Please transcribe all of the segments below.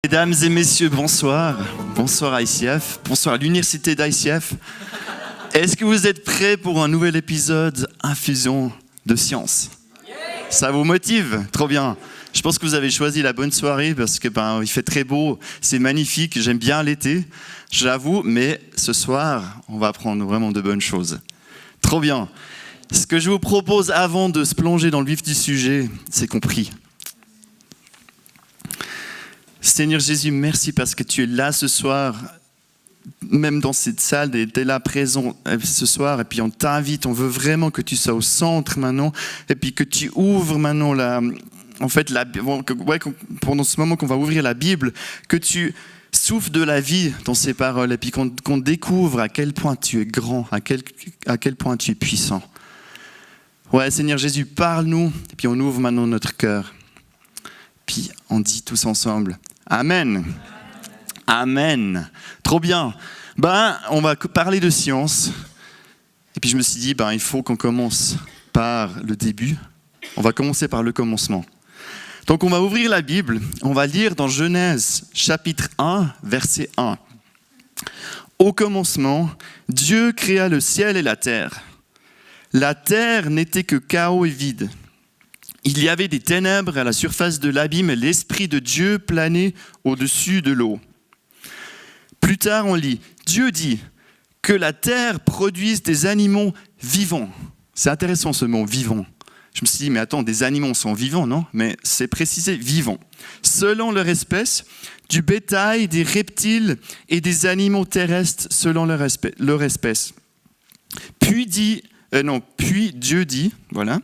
Mesdames et messieurs, bonsoir. Bonsoir à ICF, bonsoir à l'université d'ICF. Est-ce que vous êtes prêts pour un nouvel épisode Infusion de science? Ça vous motive? Trop bien. Je pense que vous avez choisi la bonne soirée parce que il fait très beau, c'est magnifique, j'aime bien l'été, j'avoue, mais ce soir, on va apprendre vraiment de bonnes choses. Trop bien. Ce que je vous propose avant de se plonger dans le vif du sujet, c'est qu'on prie. Seigneur Jésus, merci parce que tu es là ce soir, même dans cette salle, tu es là présent ce soir, et puis on t'invite, on veut vraiment que tu sois au centre maintenant, et puis que tu ouvres maintenant pendant ce moment qu'on va ouvrir la Bible, que tu souffles de la vie dans ces paroles, et puis qu'on découvre à quel point tu es grand, à quel point tu es puissant. Ouais, Seigneur Jésus, parle-nous, et puis on ouvre maintenant notre cœur. Puis on dit tous ensemble, Amen. Amen. Trop bien. On va parler de science. Et puis je me suis dit, il faut qu'on commence par le début. On va commencer par le commencement. Donc on va ouvrir la Bible. On va lire dans Genèse chapitre 1, verset 1. Au commencement, Dieu créa le ciel et la terre. La terre n'était que chaos et vide. Il y avait des ténèbres à la surface de l'abîme et l'Esprit de Dieu planait au-dessus de l'eau. Plus tard, on lit, Dieu dit que la terre produise des animaux vivants. C'est intéressant ce mot, vivant. Je me suis dit, mais attends, des animaux sont vivants, non? Mais c'est précisé, vivants. Selon leur espèce, du bétail, des reptiles et des animaux terrestres selon leur espèce. Puis Dieu dit, voilà,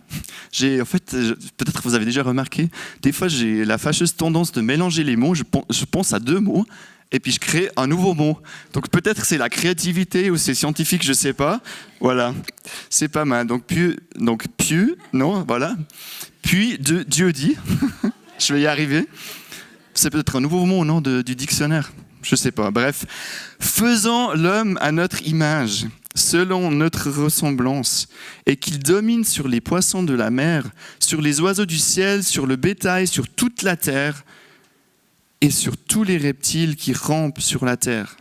peut-être vous avez déjà remarqué, des fois j'ai la fâcheuse tendance de mélanger les mots, je pense à deux mots, et puis je crée un nouveau mot. Donc peut-être c'est la créativité ou c'est scientifique, je ne sais pas. Voilà, c'est pas mal. Puis Dieu dit, je vais y arriver. C'est peut-être un nouveau mot, non, du dictionnaire, je ne sais pas. Bref, faisons l'homme à notre image, selon notre ressemblance, et qu'il domine sur les poissons de la mer, sur les oiseaux du ciel, sur le bétail, sur toute la terre, et sur tous les reptiles qui rampent sur la terre.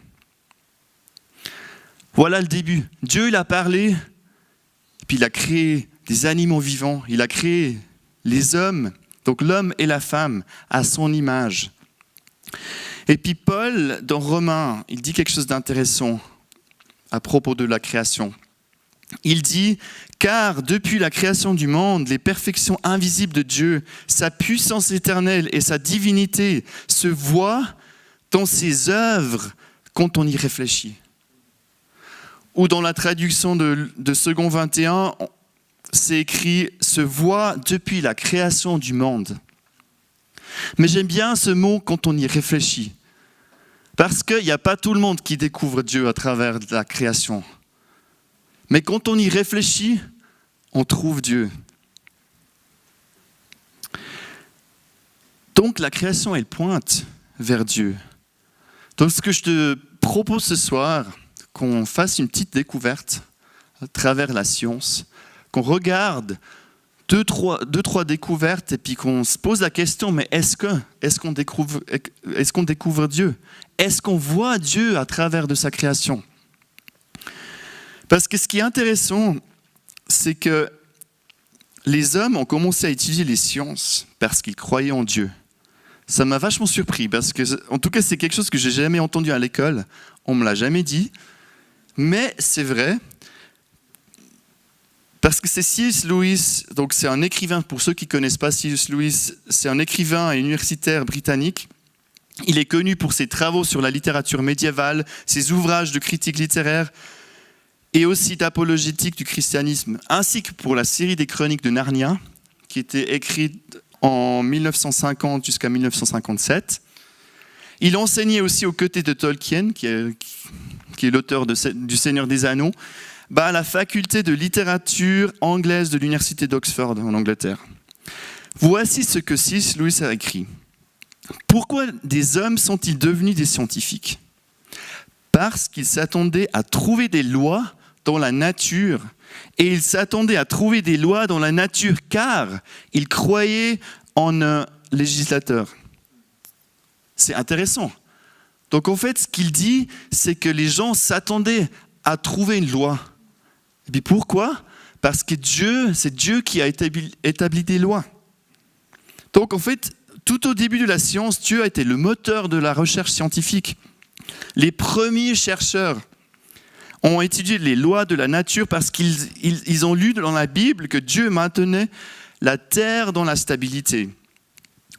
Voilà le début. Dieu, il a parlé, et puis il a créé des animaux vivants, il a créé les hommes, donc l'homme et la femme, à son image. Et puis Paul, dans Romains, il dit quelque chose d'intéressant à propos de la création. Il dit, car depuis la création du monde, les perfections invisibles de Dieu, sa puissance éternelle et sa divinité se voient dans ses œuvres quand on y réfléchit. Ou dans la traduction de Second 21, c'est écrit, se voit depuis la création du monde. Mais j'aime bien ce mot quand on y réfléchit. Parce qu'il n'y a pas tout le monde qui découvre Dieu à travers la création. Mais quand on y réfléchit, on trouve Dieu. Donc la création, elle pointe vers Dieu. Donc ce que je te propose ce soir, qu'on fasse une petite découverte à travers la science, qu'on regarde deux, trois découvertes et puis qu'on se pose la question, mais est-ce qu'on découvre Dieu? Est-ce qu'on voit Dieu à travers de sa création? Parce que ce qui est intéressant, c'est que les hommes ont commencé à étudier les sciences parce qu'ils croyaient en Dieu. Ça m'a vachement surpris parce que, en tout cas, c'est quelque chose que j'ai jamais entendu à l'école. On me l'a jamais dit, mais c'est vrai. Parce que c'est C.S. Lewis, donc c'est un écrivain, pour ceux qui ne connaissent pas C.S. Lewis, c'est un écrivain et universitaire britannique. Il est connu pour ses travaux sur la littérature médiévale, ses ouvrages de critique littéraire et aussi d'apologétique du christianisme, ainsi que pour la série des chroniques de Narnia, qui était écrite en 1950 jusqu'à 1957. Il enseignait aussi aux côtés de Tolkien, qui est l'auteur du Seigneur des Anneaux, à la faculté de littérature anglaise de l'université d'Oxford en Angleterre. Voici ce que C.S. Lewis a écrit. Pourquoi des hommes sont-ils devenus des scientifiques? Parce qu'ils s'attendaient à trouver des lois dans la nature, et ils s'attendaient à trouver des lois dans la nature car ils croyaient en un législateur. C'est intéressant. Donc en fait, ce qu'il dit, c'est que les gens s'attendaient à trouver une loi. Et puis pourquoi ? Parce que c'est Dieu qui a établi des lois. Donc en fait, tout au début de la science, Dieu a été le moteur de la recherche scientifique. Les premiers chercheurs ont étudié les lois de la nature parce qu'ils ont lu dans la Bible que Dieu maintenait la terre dans la stabilité.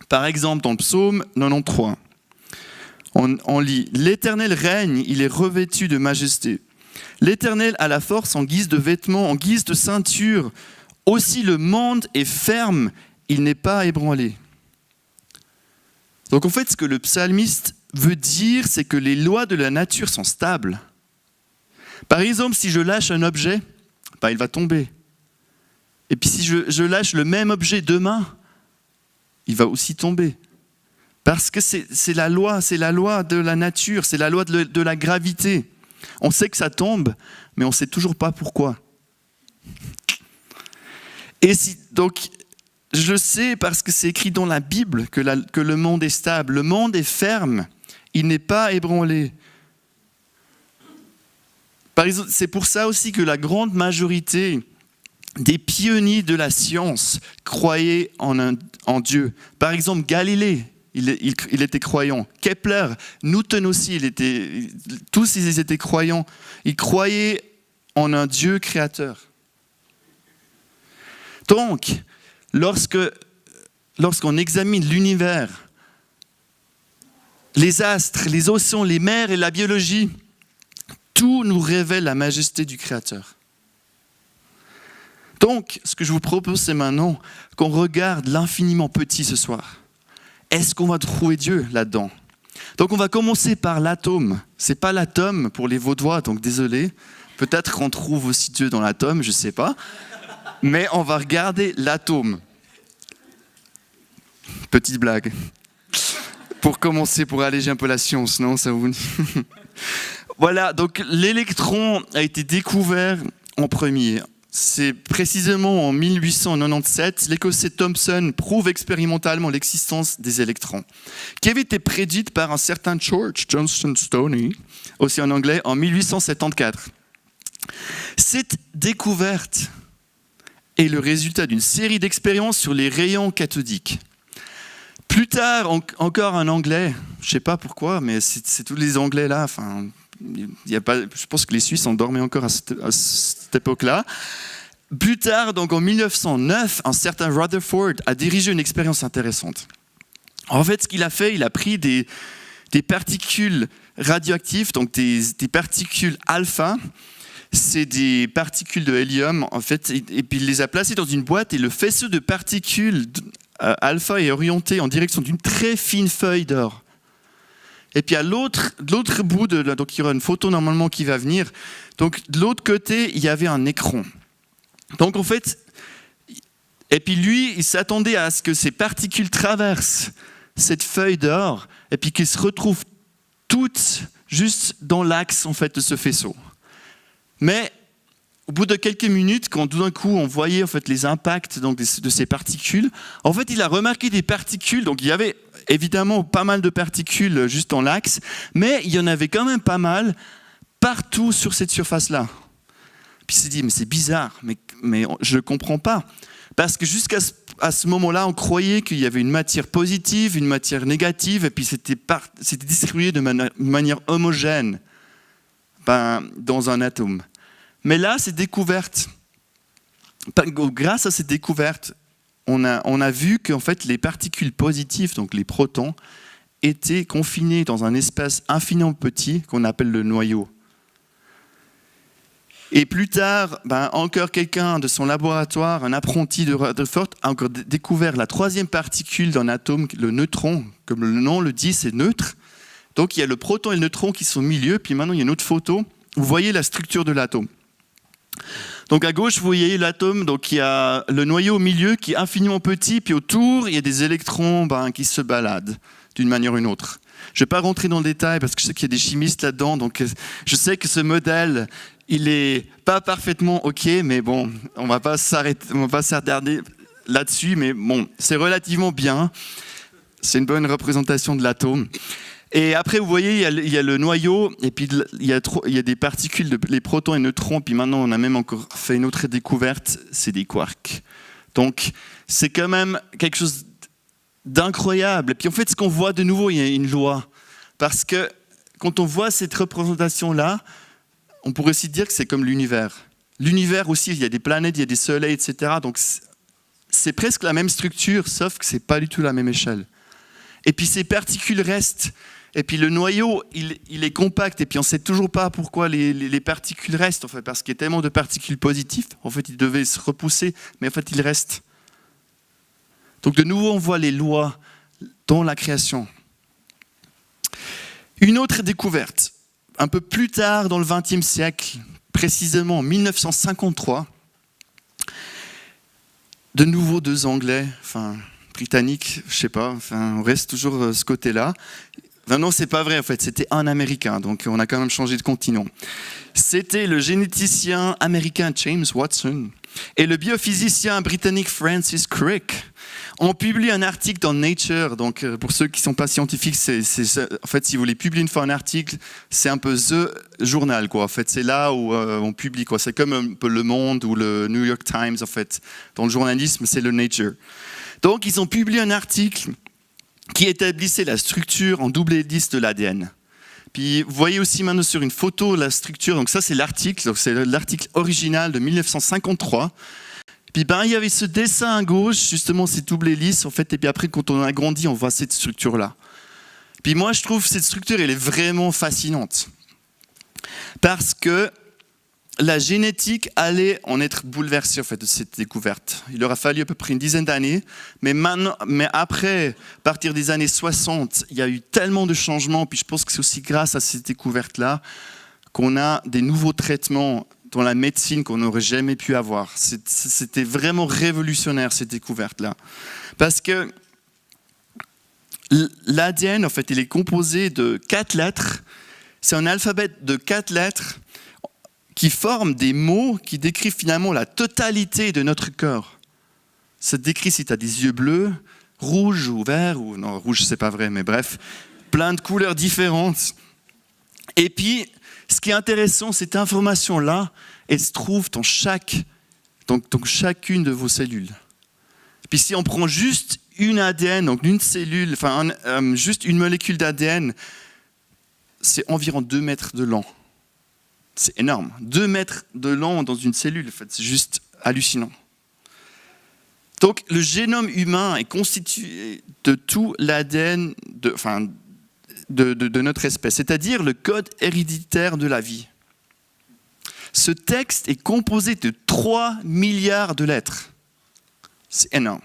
Par exemple, dans le psaume 93, on lit « L'Éternel règne, il est revêtu de majesté. L'Éternel a la force en guise de vêtements, en guise de ceinture. Aussi le monde est ferme, il n'est pas ébranlé. » Donc en fait, ce que le psalmiste veut dire, c'est que les lois de la nature sont stables. Par exemple, si je lâche un objet, il va tomber. Et puis si je lâche le même objet demain, il va aussi tomber. Parce que c'est la loi de la nature, c'est la loi de la gravité. On sait que ça tombe, mais on ne sait toujours pas pourquoi. Donc, je sais parce que c'est écrit dans la Bible que le monde est stable, le monde est ferme, il n'est pas ébranlé. Par exemple, c'est pour ça aussi que la grande majorité des pionniers de la science croyaient en Dieu. Par exemple, Galilée, il était croyant. Kepler, Newton aussi, tous ils étaient croyants. Ils croyaient en un Dieu créateur. Donc, lorsqu'on examine l'univers, les astres, les océans, les mers et la biologie, tout nous révèle la majesté du Créateur. Donc, ce que je vous propose, c'est maintenant qu'on regarde l'infiniment petit ce soir. Est-ce qu'on va trouver Dieu là-dedans ? Donc, on va commencer par l'atome. C'est pas l'atome pour les Vaudois, donc désolé. Peut-être qu'on trouve aussi Dieu dans l'atome, je ne sais pas. Mais on va regarder l'atome. Petite blague. Pour commencer, pour alléger un peu la science, non ? Ça vous... Voilà, donc l'électron a été découvert en premier. C'est précisément en 1897, l'Écossais Thomson prouve expérimentalement l'existence des électrons, qui avait été prédite par un certain George Johnston Stoney, aussi en anglais, en 1874. Cette découverte est le résultat d'une série d'expériences sur les rayons cathodiques. Plus tard, encore un Anglais, je ne sais pas pourquoi, mais c'est tous les Anglais là, je pense que les Suisses en dormaient encore à cette époque-là. Plus tard, donc en 1909, un certain Rutherford a dirigé une expérience intéressante. En fait, ce qu'il a fait, il a pris des particules radioactives, donc des particules alpha. C'est des particules de hélium, en fait, et puis il les a placées dans une boîte, et le faisceau de particules alpha est orienté en direction d'une très fine feuille d'or. Et puis à l'autre bout, donc il y aura une photo normalement qui va venir, donc de l'autre côté, il y avait un écran. Donc en fait, et puis lui, il s'attendait à ce que ces particules traversent cette feuille d'or, et puis qu'elles se retrouvent toutes juste dans l'axe en fait, de ce faisceau. Mais au bout de quelques minutes, quand tout d'un coup on voyait en fait, les impacts donc, de ces particules, en fait il a remarqué des particules, donc il y avait évidemment pas mal de particules juste dans l'axe, mais il y en avait quand même pas mal partout sur cette surface-là. Puis il s'est dit, mais c'est bizarre, mais je ne comprends pas. Parce que jusqu'à ce moment-là, on croyait qu'il y avait une matière positive, une matière négative, et puis c'était distribué de manière homogène dans un atome. Mais là, grâce à cette découverte, on a vu qu'en fait, les particules positives, donc les protons, étaient confinées dans un espace infiniment petit qu'on appelle le noyau. Et plus tard, encore quelqu'un de son laboratoire, un apprenti de Rutherford, a encore découvert la troisième particule d'un atome, le neutron. Comme le nom le dit, c'est neutre. Donc il y a le proton et le neutron qui sont au milieu. Puis maintenant, il y a une autre photo. Vous voyez la structure de l'atome. Donc à gauche, vous voyez l'atome, donc il y a le noyau au milieu qui est infiniment petit, puis autour, il y a des électrons qui se baladent d'une manière ou d'une autre. Je ne vais pas rentrer dans le détail parce que je sais qu'il y a des chimistes là-dedans, donc je sais que ce modèle, il n'est pas parfaitement OK, mais bon, on ne va pas s'attarder là-dessus, mais bon, c'est relativement bien. C'est une bonne représentation de l'atome. Et après, vous voyez, il y a le noyau, et puis il y a des particules, les protons et neutrons, puis maintenant on a même encore fait une autre découverte, c'est des quarks. Donc c'est quand même quelque chose d'incroyable. Et puis en fait, ce qu'on voit de nouveau, il y a une loi. Parce que quand on voit cette représentation-là, on pourrait aussi dire que c'est comme l'univers. L'univers aussi, il y a des planètes, il y a des soleils, etc. Donc c'est presque la même structure, sauf que ce n'est pas du tout la même échelle. Et puis ces particules restent. Et puis le noyau, il est compact. Et puis on ne sait toujours pas pourquoi les particules restent. En fait, parce qu'il y a tellement de particules positives. En fait, ils devaient se repousser, mais en fait, ils restent. Donc de nouveau, on voit les lois dans la création. Une autre découverte, un peu plus tard dans le XXe siècle, précisément en 1953, de nouveau deux Anglais, britanniques, je ne sais pas, on reste toujours ce côté-là. Non, c'est pas vrai en fait, c'était un Américain, donc on a quand même changé de continent. C'était le généticien américain James Watson et le biophysicien britannique Francis Crick ont publié un article dans Nature. Donc pour ceux qui ne sont pas scientifiques, en fait, si vous voulez publier une fois un article, c'est un peu The Journal, quoi. En fait, c'est là où on publie, quoi. C'est comme un peu Le Monde ou le New York Times, en fait. Dans le journalisme, c'est le Nature. Donc ils ont publié un article qui établissait la structure en double hélice de l'ADN. Puis vous voyez aussi maintenant sur une photo la structure, donc ça c'est l'article original de 1953. Puis il y avait ce dessin à gauche, justement ces doubles hélices en fait, et puis après quand on a grandi, on voit cette structure-là. Puis moi je trouve cette structure, elle est vraiment fascinante. Parce que la génétique allait en être bouleversée en fait, de cette découverte. Il aura fallu à peu près une dizaine d'années, mais après, à partir des années 60, il y a eu tellement de changements, puis je pense que c'est aussi grâce à cette découverte-là qu'on a des nouveaux traitements dans la médecine qu'on n'aurait jamais pu avoir. C'était vraiment révolutionnaire cette découverte-là. Parce que l'ADN, en fait, il est composé de 4 lettres. C'est un alphabet de 4 lettres qui forment des mots qui décrivent finalement la totalité de notre corps. Ça décrit si tu as des yeux bleus, rouges ou verts, ou non, rouge c'est pas vrai, mais bref, plein de couleurs différentes. Et puis, ce qui est intéressant, cette information-là, elle se trouve dans chacune de vos cellules. Puis si on prend juste une ADN, donc une cellule, juste une molécule d'ADN, c'est environ 2 mètres de long. C'est énorme. 2 mètres de long dans une cellule, en fait, c'est juste hallucinant. Donc, le génome humain est constitué de tout l'ADN de notre espèce, c'est-à-dire le code héréditaire de la vie. Ce texte est composé de 3 milliards de lettres. C'est énorme.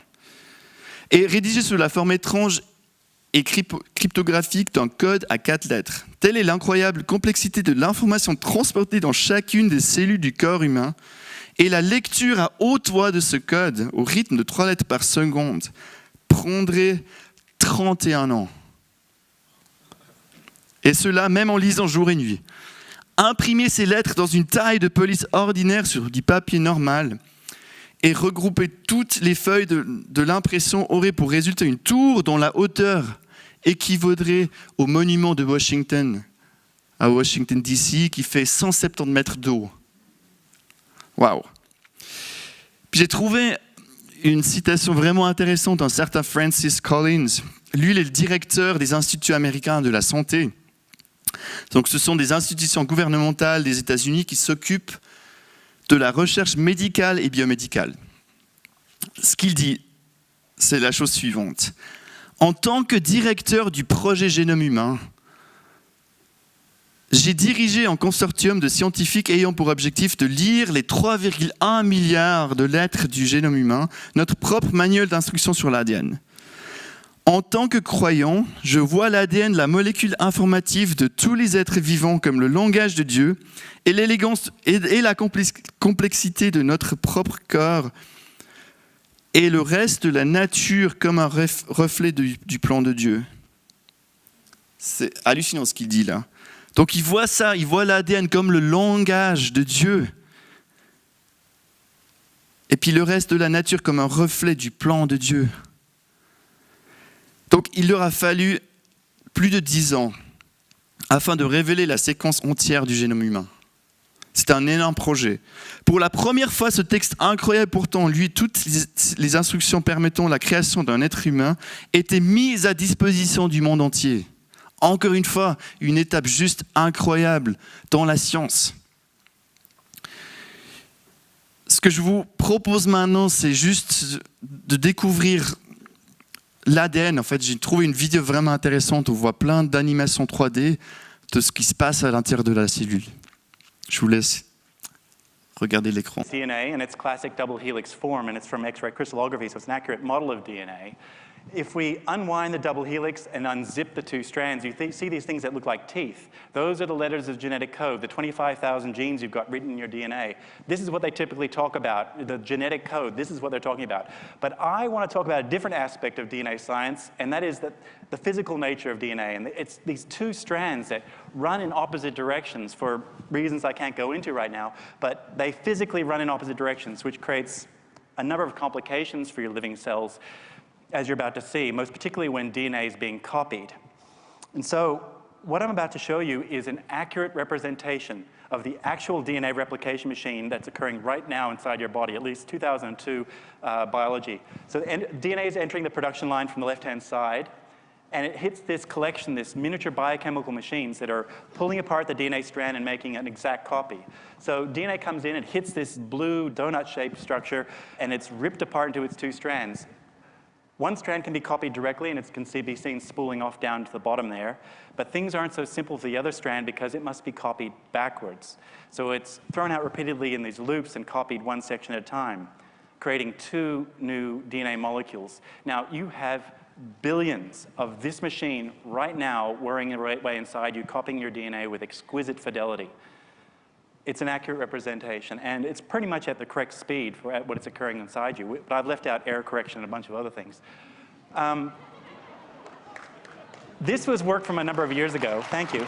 Et rédigé sous la forme étrange et cryptographique d'un code à 4 lettres. Telle est l'incroyable complexité de l'information transportée dans chacune des cellules du corps humain et la lecture à haute voix de ce code, au rythme de 3 lettres par seconde, prendrait 31 ans. Et cela même en lisant jour et nuit. Imprimer ces lettres dans une taille de police ordinaire sur du papier normal et regrouper toutes les feuilles de l'impression aurait pour résultat une tour dont la hauteur équivaudrait au monument de Washington, à Washington DC, qui fait 170 mètres de haut. Waouh! Puis j'ai trouvé une citation vraiment intéressante d'un certain Francis Collins. Lui, il est le directeur des Instituts américains de la santé. Donc ce sont des institutions gouvernementales des États-Unis qui s'occupent de la recherche médicale et biomédicale. Ce qu'il dit, c'est la chose suivante. En tant que directeur du projet Génome humain, j'ai dirigé un consortium de scientifiques ayant pour objectif de lire les 3,1 milliards de lettres du génome humain, notre propre manuel d'instruction sur l'ADN. En tant que croyant, je vois l'ADN, la molécule informative de tous les êtres vivants comme le langage de Dieu et l'élégance et la complexité de notre propre corps et le reste de la nature comme un reflet du plan de Dieu. C'est hallucinant ce qu'il dit là. Donc il voit ça, il voit l'ADN comme le langage de Dieu. Et puis le reste de la nature comme un reflet du plan de Dieu. Donc Donc il leur a fallu plus de 10 ans afin de révéler la séquence entière du génome humain. C'est un énorme projet. Pour la première fois, ce texte incroyable pourtant, lui, toutes les instructions permettant la création d'un être humain étaient mises à disposition du monde entier. Encore une fois, une étape juste incroyable dans la science. Ce que je vous propose maintenant, c'est juste de découvrir l'ADN. En fait, j'ai trouvé une vidéo vraiment intéressante où on voit plein d'animations 3D de ce qui se passe à l'intérieur de la cellule. Je vous laisse regarder l'écran. DNA in its classic double helix form, and it's from X-ray crystallography, so it's an accurate model of DNA. If we unwind the double helix and unzip the two strands, you see these things that look like teeth. Those are the letters of genetic code, the 25,000 genes you've got written in your DNA. This is what they typically talk about, the genetic code. This is what they're talking about. But I want to talk about a different aspect of DNA science, and that is the physical nature of DNA. And it's these two strands that run in opposite directions for reasons I can't go into right now, but they physically run in opposite directions, which creates a number of complications for your living cells, as you're about to see, most particularly when DNA is being copied. And so what I'm about to show you is an accurate representation of the actual DNA replication machine that's occurring right now inside your body, at least 2002 biology. So DNA is entering the production line from the left-hand side, and it hits this collection, this miniature biochemical machines that are pulling apart the DNA strand and making an exact copy. So DNA comes in, it hits this blue donut-shaped structure, and it's ripped apart into its two strands. One strand can be copied directly, and it can be seen spooling off down to the bottom there. But things aren't so simple for the other strand because it must be copied backwards. So it's thrown out repeatedly in these loops and copied one section at a time, creating two new DNA molecules. Now, you have billions of this machine right now whirring the right way inside you, copying your DNA with exquisite fidelity. It's an accurate representation, and it's pretty much at the correct speed for what it's occurring inside you, but I've left out error correction and a bunch of other things. This was work from a number of years ago. Thank you.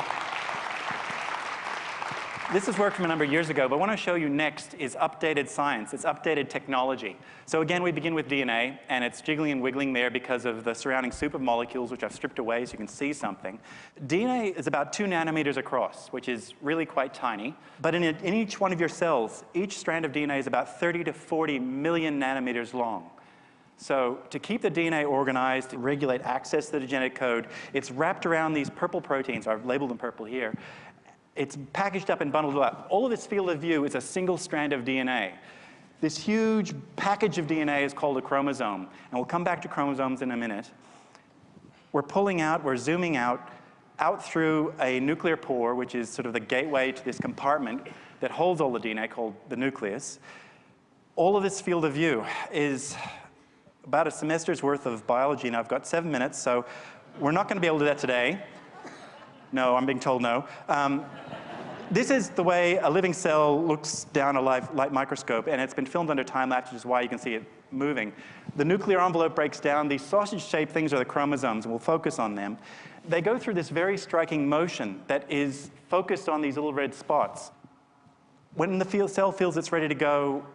This is work from a number of years ago, but what I want to show you next is updated science. It's updated technology. So again, we begin with DNA, and it's jiggling and wiggling there because of the surrounding supermolecules, which I've stripped away so you can see something. DNA is about 2 nanometers across, which is really quite tiny. But in each one of your cells, each strand of DNA is about 30 to 40 million nanometers long. So to keep the DNA organized, to regulate access to the genetic code, it's wrapped around these purple proteins. I've labeled them purple here. It's packaged up and bundled up. All of this field of view is a single strand of DNA. This huge package of DNA is called a chromosome, and we'll come back to chromosomes in a minute. We're pulling out, we're zooming out through a nuclear pore, which is sort of the gateway to this compartment that holds all the DNA called the nucleus. All of this field of view is about a semester's worth of biology, and I've got 7 minutes, so we're not going to be able to do that today. No, I'm being told no. This is the way a living cell looks down a light microscope, and it's been filmed under time-lapse, which is why you can see it moving. The nuclear envelope breaks down. These sausage-shaped things are the chromosomes, and we'll focus on them. They go through this very striking motion that is focused on these little red spots. When the cell feels it's ready to go,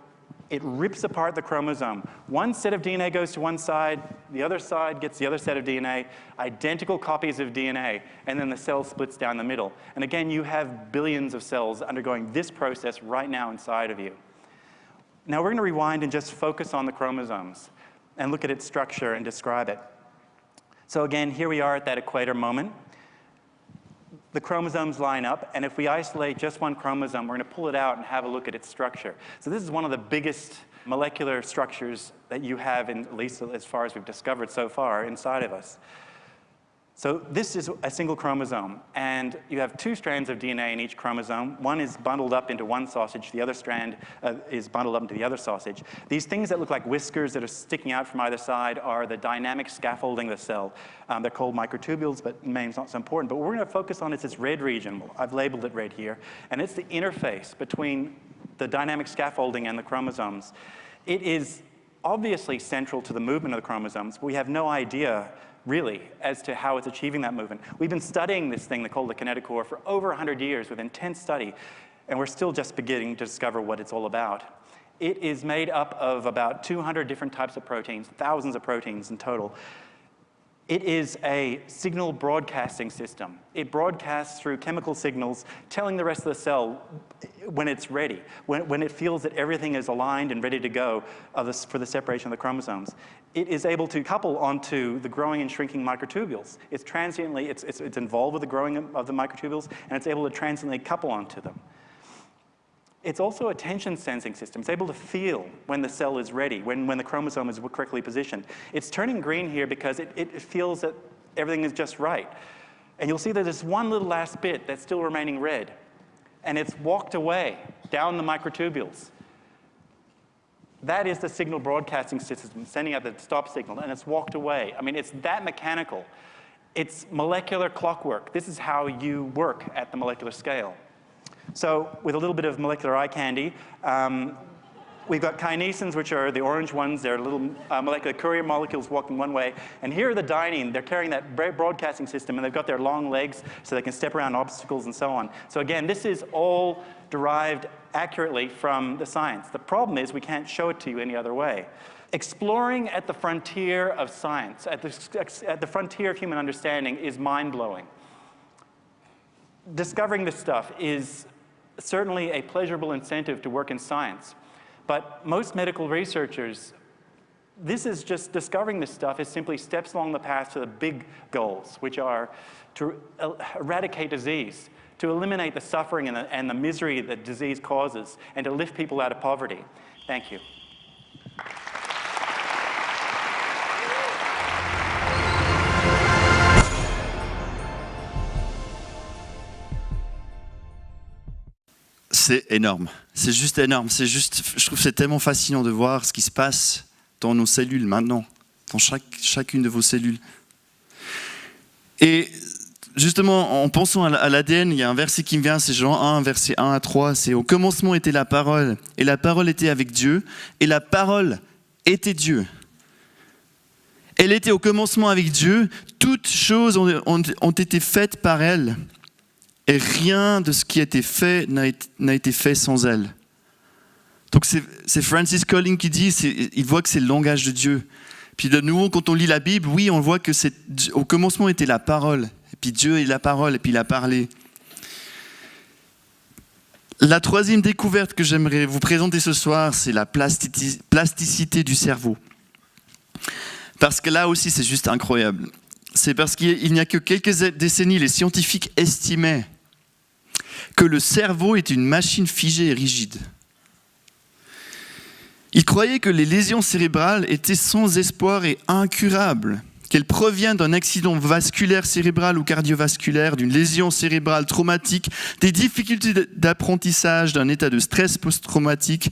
it rips apart the chromosome. One set of DNA goes to one side, the other side gets the other set of DNA, identical copies of DNA, and then the cell splits down the middle. And again, you have billions of cells undergoing this process right now inside of you. Now we're going to rewind and just focus on the chromosomes and look at its structure and describe it. So again, here we are at that equator moment. The chromosomes line up, and if we isolate just one chromosome, we're going to pull it out and have a look at its structure. So this is one of the biggest molecular structures that you have, at least as far as we've discovered so far, inside of us. So this is a single chromosome, and you have 2 strands of DNA in each chromosome. One is bundled up into one sausage, the other strand is bundled up into the other sausage. These things that look like whiskers that are sticking out from either side are the dynamic scaffolding of the cell. They're called microtubules, but the name's not so important. But what we're going to focus on is this red region. I've labeled it red here, and it's the interface between the dynamic scaffolding and the chromosomes. It is obviously central to the movement of the chromosomes, but we have no idea really, as to how it's achieving that movement. We've been studying this thing called the kinetochore for over 100 years with intense study, and we're still just beginning to discover what it's all about. It is made up of about 200 different types of proteins, thousands of proteins in total. It is a signal broadcasting system. It broadcasts through chemical signals, telling the rest of the cell when it's ready, when it feels that everything is aligned and ready to go for the separation of the chromosomes. It is able to couple onto the growing and shrinking microtubules. It's transiently, it's involved with the growing of the microtubules, and it's able to transiently couple onto them. It's also a tension sensing system. It's able to feel when the cell is ready, when the chromosome is correctly positioned. It's turning green here because it feels that everything is just right. And you'll see that there's one little last bit that's still remaining red. And it's walked away down the microtubules. That is the signal broadcasting system sending out the stop signal, and it's walked away. I mean, it's that mechanical. It's molecular clockwork. This is how you work at the molecular scale. So with a little bit of molecular eye candy, we've got kinesins, which are the orange ones. They're little molecular courier molecules walking one way. And here are the dynein. They're carrying that broadcasting system, and they've got their long legs so they can step around obstacles and so on. So again, this is all derived accurately from the science. The problem is we can't show it to you any other way. Exploring at the frontier of science, at the frontier of human understanding, is mind-blowing. Discovering this stuff is certainly a pleasurable incentive to work in science. But most medical researchers, this is just discovering this stuff is simply steps along the path to the big goals, which are to eradicate disease, to eliminate the suffering and the misery that disease causes, and to lift people out of poverty. Thank you. C'est énorme. C'est juste énorme. Je trouve que c'est tellement fascinant de voir ce qui se passe dans nos cellules maintenant, dans chacune de vos cellules. Et justement, en pensant à l'ADN, il y a un verset qui me vient, c'est Jean 1, verset 1 à 3. C'est « Au commencement était la parole, et la parole était avec Dieu, et la parole était Dieu. Elle était au commencement avec Dieu, toutes choses ont été faites par elle. Et rien de ce qui a été fait n'a été fait sans elle. » Donc c'est Francis Collins qui dit, il voit que c'est le langage de Dieu. Puis de nouveau, quand on lit la Bible, oui, on voit que au commencement était la parole. Et puis Dieu est la parole, et puis il a parlé. La troisième découverte que j'aimerais vous présenter ce soir, c'est la plasticité du cerveau. Parce que là aussi, c'est juste incroyable. C'est parce qu'il n'y a que quelques décennies, les scientifiques estimaient que le cerveau est une machine figée et rigide. Ils croyaient que les lésions cérébrales étaient sans espoir et incurables, qu'elles proviennent d'un accident vasculaire cérébral ou cardiovasculaire, d'une lésion cérébrale traumatique, des difficultés d'apprentissage, d'un état de stress post-traumatique,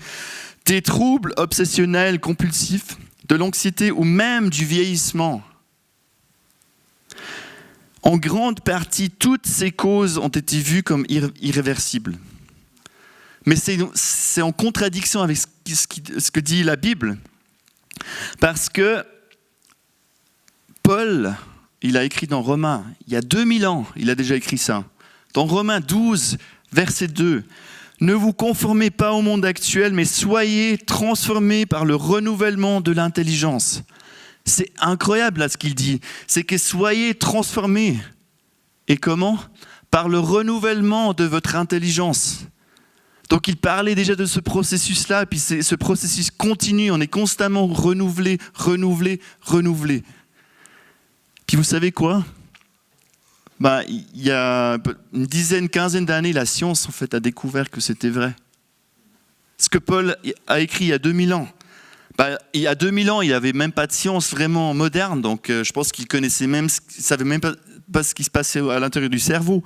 des troubles obsessionnels compulsifs, de l'anxiété ou même du vieillissement. En grande partie, toutes ces causes ont été vues comme irréversibles. Mais c'est en contradiction avec ce que dit la Bible. Parce que Paul, il a écrit dans Romains, il y a 2000 ans, il a déjà écrit ça. Dans Romains 12, verset 2, « Ne vous conformez pas au monde actuel, mais soyez transformés par le renouvellement de l'intelligence. » C'est incroyable là ce qu'il dit. C'est que soyez transformés. Et comment ? Par le renouvellement de votre intelligence. Donc il parlait déjà de ce processus-là, puis ce processus continue, on est constamment renouvelé. Puis vous savez quoi ? Il y a une dizaine, quinzaine d'années, la science en fait a découvert que c'était vrai. Ce que Paul a écrit il y a 2000 ans. Il y a 2000 ans, il n'y avait même pas de science vraiment moderne, donc je pense qu'il connaissait même, il savait même pas ce qui se passait à l'intérieur du cerveau.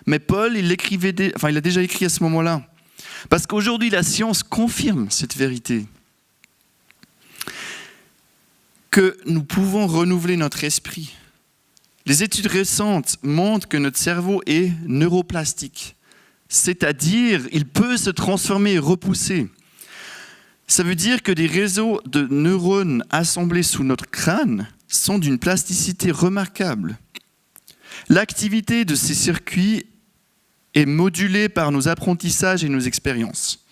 Mais Paul, il a déjà écrit à ce moment-là. Parce qu'aujourd'hui, la science confirme cette vérité. Que nous pouvons renouveler notre esprit. Les études récentes montrent que notre cerveau est neuroplastique. C'est-à-dire, il peut se transformer et repousser. Ça veut dire que des réseaux de neurones assemblés sous notre crâne sont d'une plasticité remarquable. L'activité de ces circuits est modulée par nos apprentissages et nos expériences.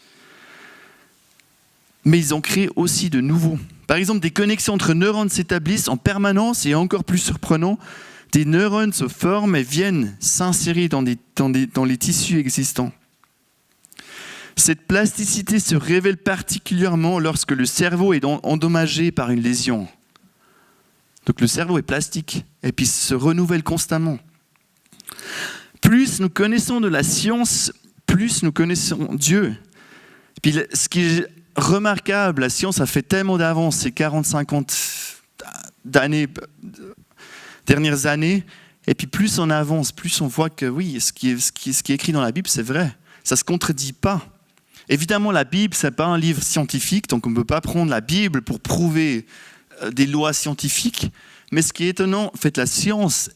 Mais ils en créent aussi de nouveaux, Par exemple, des connexions entre neurones s'établissent en permanence et encore plus surprenant, des neurones se forment et viennent s'insérer dans les tissus existants. Cette plasticité se révèle particulièrement lorsque le cerveau est endommagé par une lésion. Donc le cerveau est plastique et puis se renouvelle constamment. Plus nous connaissons de la science, plus nous connaissons Dieu. Et puis ce qui est remarquable, la science a fait tellement d'avance ces 40-50 dernières années, et puis plus on avance, plus on voit que oui, ce qui est écrit dans la Bible, c'est vrai. Ça ne se contredit pas. Évidemment, la Bible, ce n'est pas un livre scientifique, donc on ne peut pas prendre la Bible pour prouver des lois scientifiques. Mais ce qui est étonnant, en fait, la science,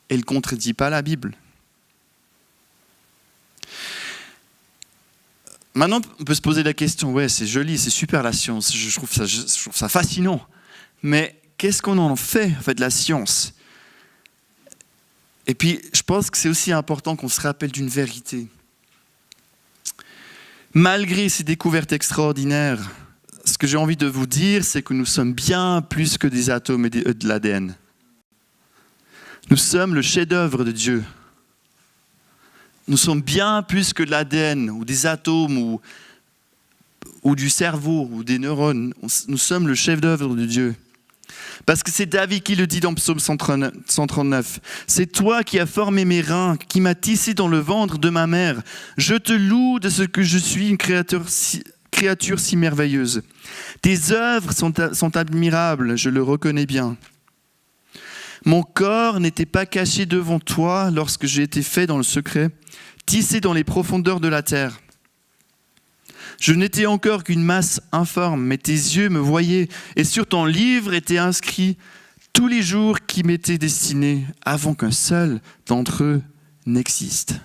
elle ne contredit pas la Bible. Maintenant, on peut se poser la question, ouais, c'est joli, c'est super la science, je trouve ça fascinant. Mais qu'est-ce qu'on en fait, de la science ? Et puis, je pense que c'est aussi important qu'on se rappelle d'une vérité. Malgré ces découvertes extraordinaires, ce que j'ai envie de vous dire, c'est que nous sommes bien plus que des atomes et de l'ADN. Nous sommes le chef-d'œuvre de Dieu. Nous sommes bien plus que de l'ADN, ou des atomes, ou du cerveau, ou des neurones. Nous sommes le chef-d'œuvre de Dieu. Parce que c'est David qui le dit dans Psaume 139. « C'est toi qui as formé mes reins, qui m'as tissé dans le ventre de ma mère. Je te loue de ce que je suis une créature si merveilleuse. Tes œuvres sont admirables, je le reconnais bien. Mon corps n'était pas caché devant toi lorsque j'ai été fait dans le secret, tissé dans les profondeurs de la terre. Je n'étais encore qu'une masse informe, mais tes yeux me voyaient, et sur ton livre étaient inscrits tous les jours qui m'étaient destinés, avant qu'un seul d'entre eux n'existe. »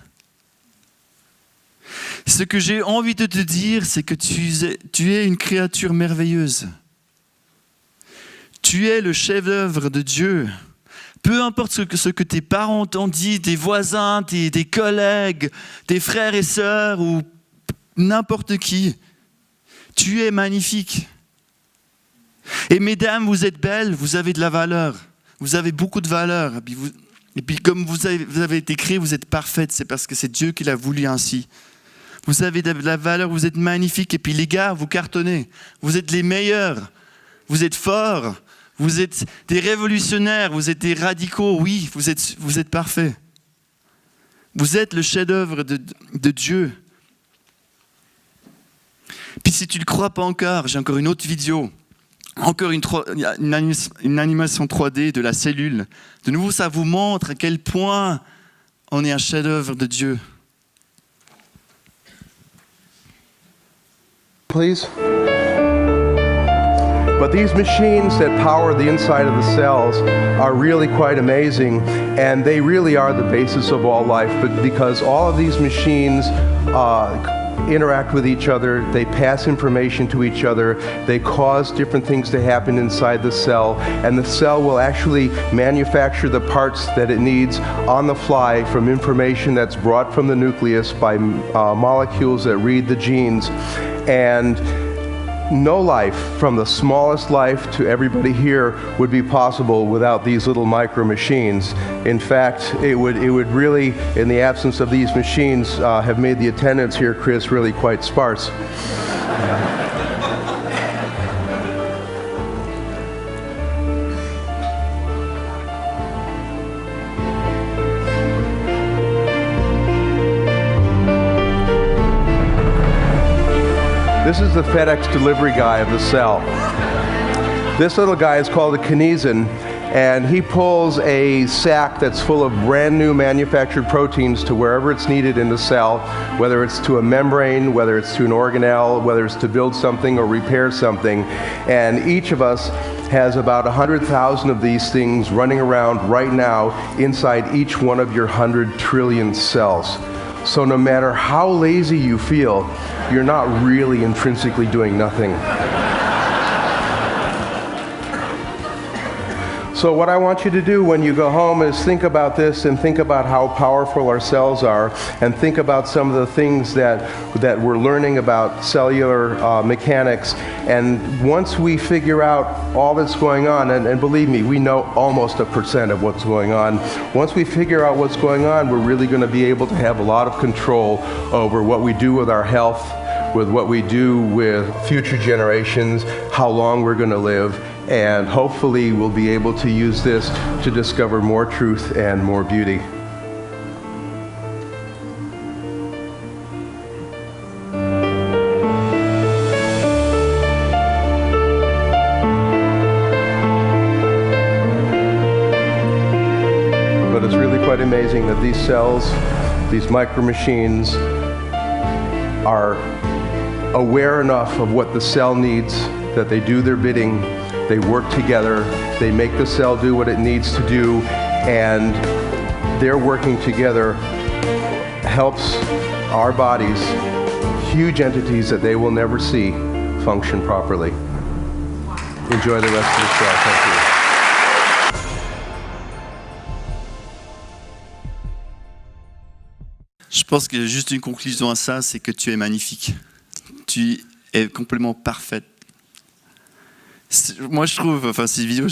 Ce que j'ai envie de te dire, c'est que tu es une créature merveilleuse. Tu es le chef-d'œuvre de Dieu. Peu importe ce que tes parents t'ont dit, tes voisins, tes collègues, tes frères et sœurs, ou n'importe qui, tu es magnifique. Et mesdames, vous êtes belles, vous avez de la valeur, vous avez beaucoup de valeur. Et puis comme vous avez été créées, vous êtes parfaites, c'est parce que c'est Dieu qui l'a voulu ainsi. Vous avez de la valeur, vous êtes magnifiques. Et puis les gars, vous cartonnez, vous êtes les meilleurs, vous êtes forts, vous êtes des révolutionnaires, vous êtes des radicaux, oui, vous êtes parfaits. Vous êtes le chef-d'œuvre de Dieu. Puis si tu ne le crois pas encore, j'ai encore une autre vidéo, encore une animation 3D de la cellule. De nouveau, ça vous montre à quel point on est un chef-d'œuvre de Dieu. Please. But these machines that power the inside of the cells are really quite amazing, and they really are the basis of all life. But because all of these machines interact with each other, they pass information to each other, they cause different things to happen inside the cell, and the cell will actually manufacture the parts that it needs on the fly from information that's brought from the nucleus by molecules that read the genes. And no life, from the smallest life to everybody here, would be possible without these little micro machines. In fact, it would really, in the absence of these machines, have made the attendance here, Chris, really quite sparse. This is the FedEx delivery guy of the cell. This little guy is called a kinesin, and he pulls a sack that's full of brand new manufactured proteins to wherever it's needed in the cell, whether it's to a membrane, whether it's to an organelle, whether it's to build something or repair something. And each of us has about 100,000 of these things running around right now inside each one of your 100 trillion cells. So no matter how lazy you feel, you're not really intrinsically doing nothing. So what I want you to do when you go home is think about this and think about how powerful our cells are and think about some of the things that we're learning about cellular mechanics. And once we figure out all that's going on, and believe me, we know almost 1% of what's going on. Once we figure out what's going on, we're really going to be able to have a lot of control over what we do with our health, with what we do with future generations, how long we're going to live, and hopefully we'll be able to use this to discover more truth and more beauty. But it's really quite amazing that these cells, these micro machines, are aware enough of what the cell needs that they do their bidding, they work together, they make the cell do what it needs to do, and their working together helps our bodies, huge entities that they will never see, function properly. Enjoy the rest of the show. Thank you. Je pense que juste une conclusion à ça, c'est que tu es magnifique. Tu es complètement parfaite. Moi, je trouve, enfin, cette vidéo,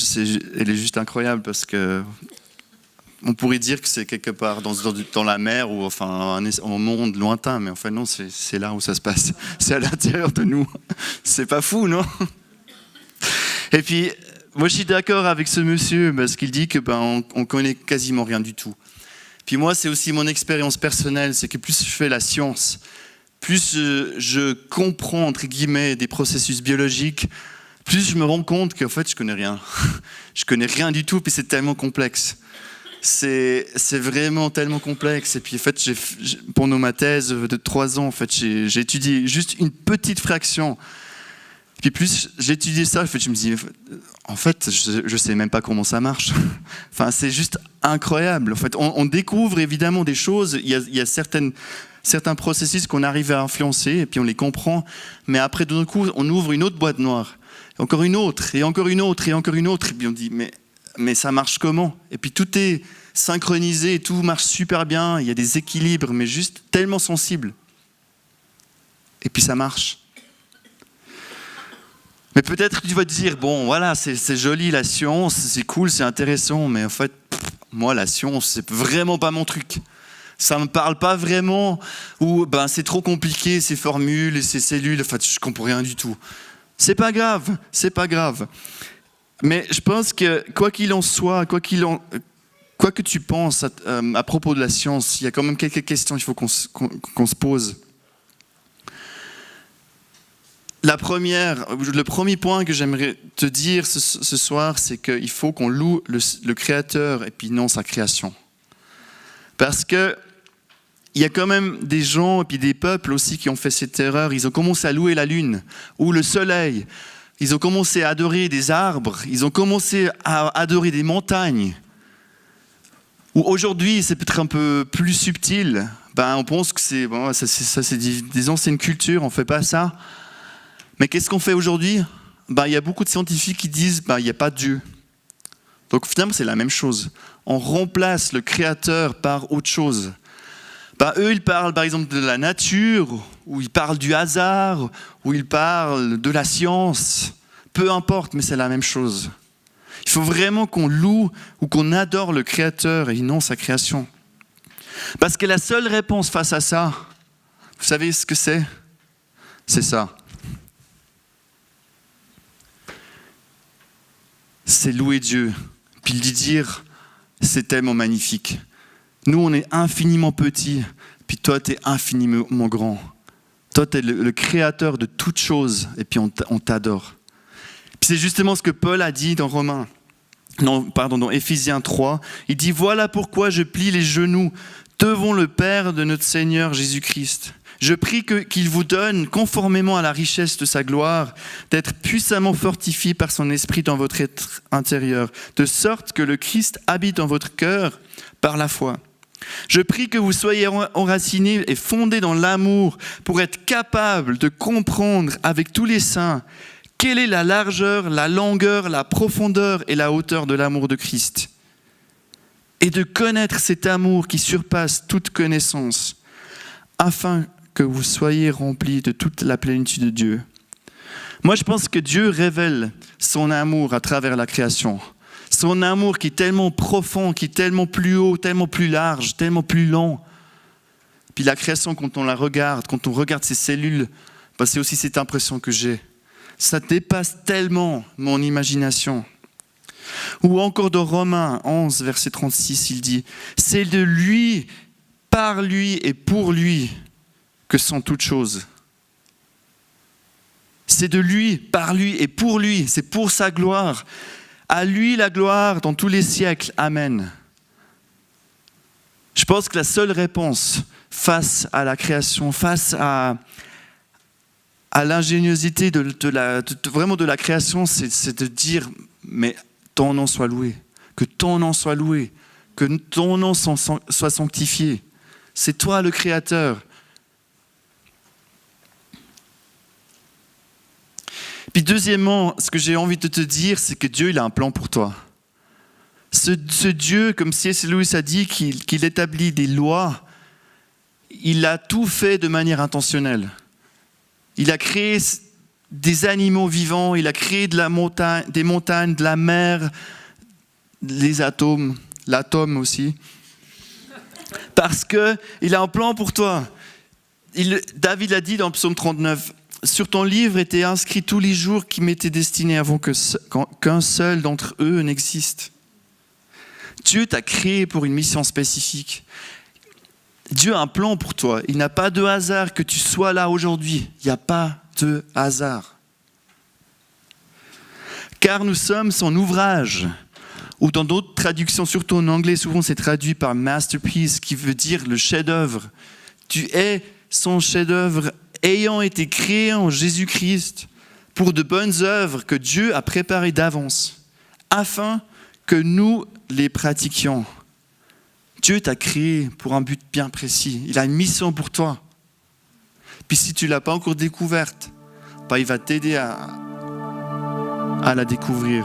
elle est juste incroyable parce que on pourrait dire que c'est quelque part dans la mer ou enfin un monde lointain, mais enfin non, c'est là où ça se passe. C'est à l'intérieur de nous. C'est pas fou, non? Et puis, moi, je suis d'accord avec ce monsieur parce qu'il dit que on connaît quasiment rien du tout. Puis moi, c'est aussi mon expérience personnelle, c'est que plus je fais la science, plus je comprends, entre guillemets, des processus biologiques, plus je me rends compte qu'en fait, je connais rien. Je connais rien du tout, puis c'est tellement complexe. C'est vraiment tellement complexe. Et puis en fait, pendant ma thèse de 3 ans, en fait, j'ai étudié juste une petite fraction. Puis plus j'étudiais ça, en fait, je me dis, en fait, je sais même pas comment ça marche. Enfin, c'est juste incroyable. En fait, on découvre évidemment des choses. Il y a certains processus qu'on arrive à influencer, et puis on les comprend. Mais après, d'un coup, on ouvre une autre boîte noire, encore une autre, et encore une autre, et encore une autre. Et puis on dit, mais ça marche comment? Et puis tout est synchronisé, tout marche super bien. Il y a des équilibres, mais juste tellement sensibles. Et puis ça marche. Mais peut-être que tu vas te dire, bon, voilà, c'est joli la science, c'est cool, c'est intéressant, mais en fait, moi, la science, c'est vraiment pas mon truc. Ça me parle pas vraiment, ou c'est trop compliqué, ces formules et ces cellules, en fait, je comprends rien du tout. C'est pas grave, c'est pas grave. Mais je pense que, quoi qu'il en soit, quoi que tu penses à propos de la science, il y a quand même quelques questions qu'il faut qu'on se pose. Le premier point que j'aimerais te dire ce soir, c'est qu'il faut qu'on loue le Créateur et puis non sa création. Parce que il y a quand même des gens et puis des peuples aussi qui ont fait cette erreur. Ils ont commencé à louer la lune ou le soleil. Ils ont commencé à adorer des arbres. Ils ont commencé à adorer des montagnes. Ou aujourd'hui, c'est peut-être un peu plus subtil. On pense que c'est des anciennes cultures, on ne fait pas ça. Mais qu'est-ce qu'on fait aujourd'hui? Il y a beaucoup de scientifiques qui disent il n'y a pas de Dieu. Donc finalement, c'est la même chose. On remplace le Créateur par autre chose. Eux, ils parlent par exemple de la nature, ou ils parlent du hasard, ou ils parlent de la science. Peu importe, mais c'est la même chose. Il faut vraiment qu'on loue ou qu'on adore le Créateur et non sa création. Parce que la seule réponse face à ça, vous savez ce que c'est? C'est ça. C'est louer Dieu, puis lui dire, c'est tellement magnifique. Nous, on est infiniment petits, puis toi, tu es infiniment grand. Toi, tu es le créateur de toutes choses, et puis on t'adore. Puis c'est justement ce que Paul a dit dans Éphésiens 3. Il dit, voilà pourquoi je plie les genoux devant le Père de notre Seigneur Jésus-Christ. Je prie qu'il vous donne, conformément à la richesse de sa gloire, d'être puissamment fortifié par son esprit dans votre être intérieur, de sorte que le Christ habite dans votre cœur par la foi. Je prie que vous soyez enracinés et fondés dans l'amour pour être capables de comprendre avec tous les saints Quelle est la largeur, la longueur, la profondeur et la hauteur de l'amour de Christ? Et de connaître cet amour qui surpasse toute connaissance, afin que vous soyez remplis de toute la plénitude de Dieu. Moi, je pense que Dieu révèle son amour à travers la création. Son amour qui est tellement profond, qui est tellement plus haut, tellement plus large, tellement plus long. Puis la création, quand on la regarde, quand on regarde ses cellules, c'est aussi cette impression que j'ai. Ça dépasse tellement mon imagination. Ou encore dans Romains 11, verset 36, il dit « C'est de lui, par lui et pour lui que sont toutes choses. » C'est de lui, par lui et pour lui, c'est pour sa gloire. À lui la gloire dans tous les siècles. Amen. Je pense que la seule réponse face à la création, face à l'ingéniosité vraiment de la création, c'est de dire, mais ton nom soit loué, que ton nom soit loué, que ton nom soit sanctifié. C'est toi le Créateur. Puis deuxièmement, ce que j'ai envie de te dire, c'est que Dieu, il a un plan pour toi. Ce Dieu, comme C.S. Lewis a dit, qu'il établit des lois, il a tout fait de manière intentionnelle. Il a créé des animaux vivants, il a créé des montagnes, de la mer, les atomes, l'atome aussi. Parce qu'il a un plan pour toi. David l'a dit dans le psaume 39, « Sur ton livre étaient inscrits tous les jours qui m'étaient destinés avant qu'un seul d'entre eux n'existe. » Dieu t'a créé pour une mission spécifique. Dieu a un plan pour toi. Il n'a pas de hasard que tu sois là aujourd'hui. Il n'y a pas de hasard. Car nous sommes son ouvrage. Ou dans d'autres traductions, surtout en anglais, souvent c'est traduit par masterpiece, qui veut dire le chef-d'œuvre. Tu es son chef-d'œuvre ayant été créé en Jésus-Christ pour de bonnes œuvres que Dieu a préparées d'avance, afin que nous les pratiquions. Dieu t'a créé pour un but bien précis. Il a une mission pour toi. Puis si tu ne l'as pas encore découverte, il va t'aider à la découvrir.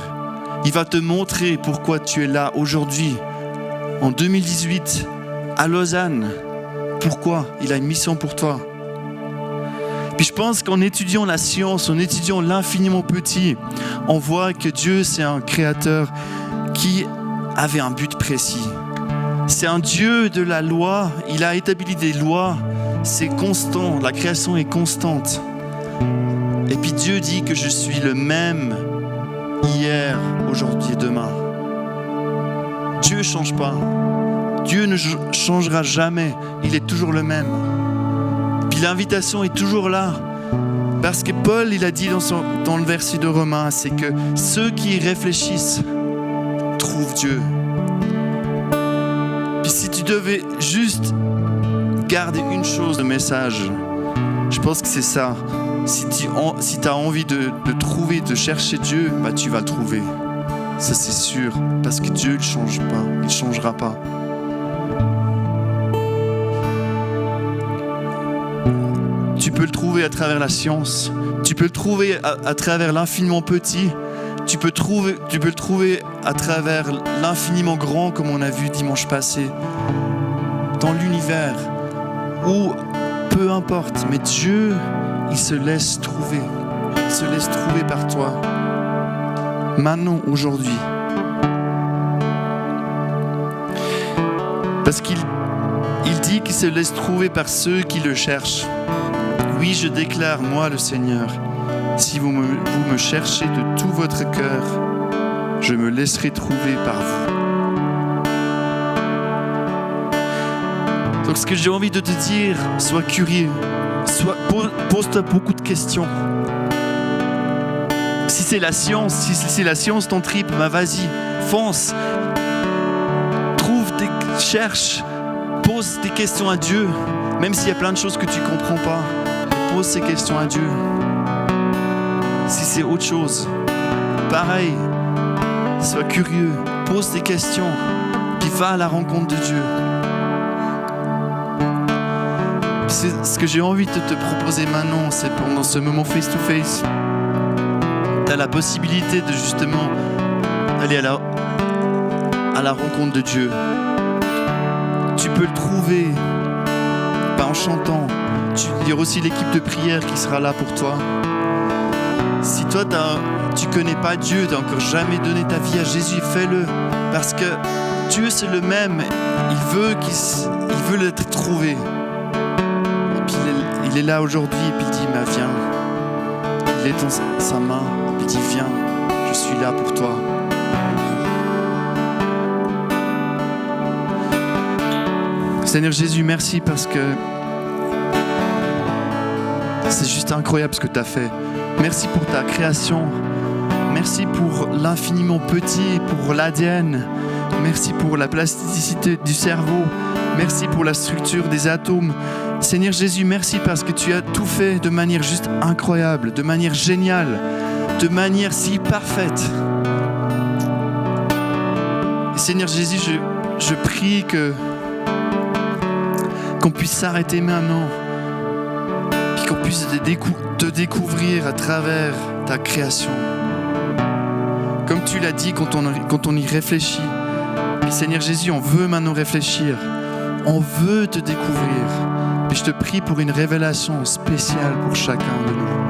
Il va te montrer pourquoi tu es là aujourd'hui, en 2018, à Lausanne. Pourquoi? Il a une mission pour toi. Puis je pense qu'en étudiant la science, en étudiant l'infiniment petit, on voit que Dieu, c'est un créateur qui avait un but précis. C'est un Dieu de la loi, il a établi des lois, c'est constant, la création est constante. Et puis Dieu dit que je suis le même hier, aujourd'hui et demain. Dieu ne change pas. Dieu ne changera jamais. Il est toujours le même. Puis l'invitation est toujours là. Parce que Paul, il a dit dans le verset de Romains, c'est que ceux qui réfléchissent trouvent Dieu. Puis si tu devais juste garder une chose de message, je pense que c'est ça. Si tu as envie de trouver, de chercher Dieu, tu vas le trouver. Ça, c'est sûr. Parce que Dieu ne change pas. Il ne changera pas. Tu peux le trouver à travers la science. Tu peux le trouver à travers l'infiniment petit. Tu peux le trouver à travers l'infiniment grand, comme on a vu dimanche passé. Dans l'univers. Ou peu importe. Mais Dieu, il se laisse trouver. Il se laisse trouver par toi. Maintenant, aujourd'hui. Parce qu'il dit qu'il se laisse trouver par ceux qui le cherchent. Oui, je déclare, moi le Seigneur, si vous me cherchez de tout votre cœur, je me laisserai trouver par vous. Donc ce que j'ai envie de te dire, sois curieux, pose-toi beaucoup de questions. Si c'est la science ton trip, vas-y, fonce. Cherche, pose des questions à Dieu, même s'il y a plein de choses que tu ne comprends pas. Pose ces questions à Dieu. Si c'est autre chose, pareil, sois curieux, pose des questions, puis va à la rencontre de Dieu. C'est ce que j'ai envie de te proposer maintenant, c'est pendant ce moment face-to-face. tu as la possibilité de justement aller à la rencontre de Dieu. Tu peux le trouver en chantant. Il y aura aussi l'équipe de prière qui sera là pour toi. Si toi, tu connais pas Dieu, tu n'as encore jamais donné ta vie à Jésus, fais-le. Parce que Dieu, c'est le même. Il veut l'être trouvé. Et puis, il est là aujourd'hui, et puis il dit, mais viens. Il est dans sa main, et il dit, viens, je suis là pour toi. Seigneur Jésus, merci parce que c'est juste incroyable ce que tu as fait. Merci pour ta création. Merci pour l'infiniment petit, pour l'ADN. Merci pour la plasticité du cerveau. Merci pour la structure des atomes. Seigneur Jésus, merci parce que tu as tout fait de manière juste incroyable, de manière géniale, de manière si parfaite. Et Seigneur Jésus, je prie qu'on puisse s'arrêter maintenant, puis qu'on puisse te découvrir à travers ta création. Comme tu l'as dit quand on y réfléchit. Puis Seigneur Jésus, on veut maintenant réfléchir. On veut te découvrir. Puis je te prie pour une révélation spéciale pour chacun de nous.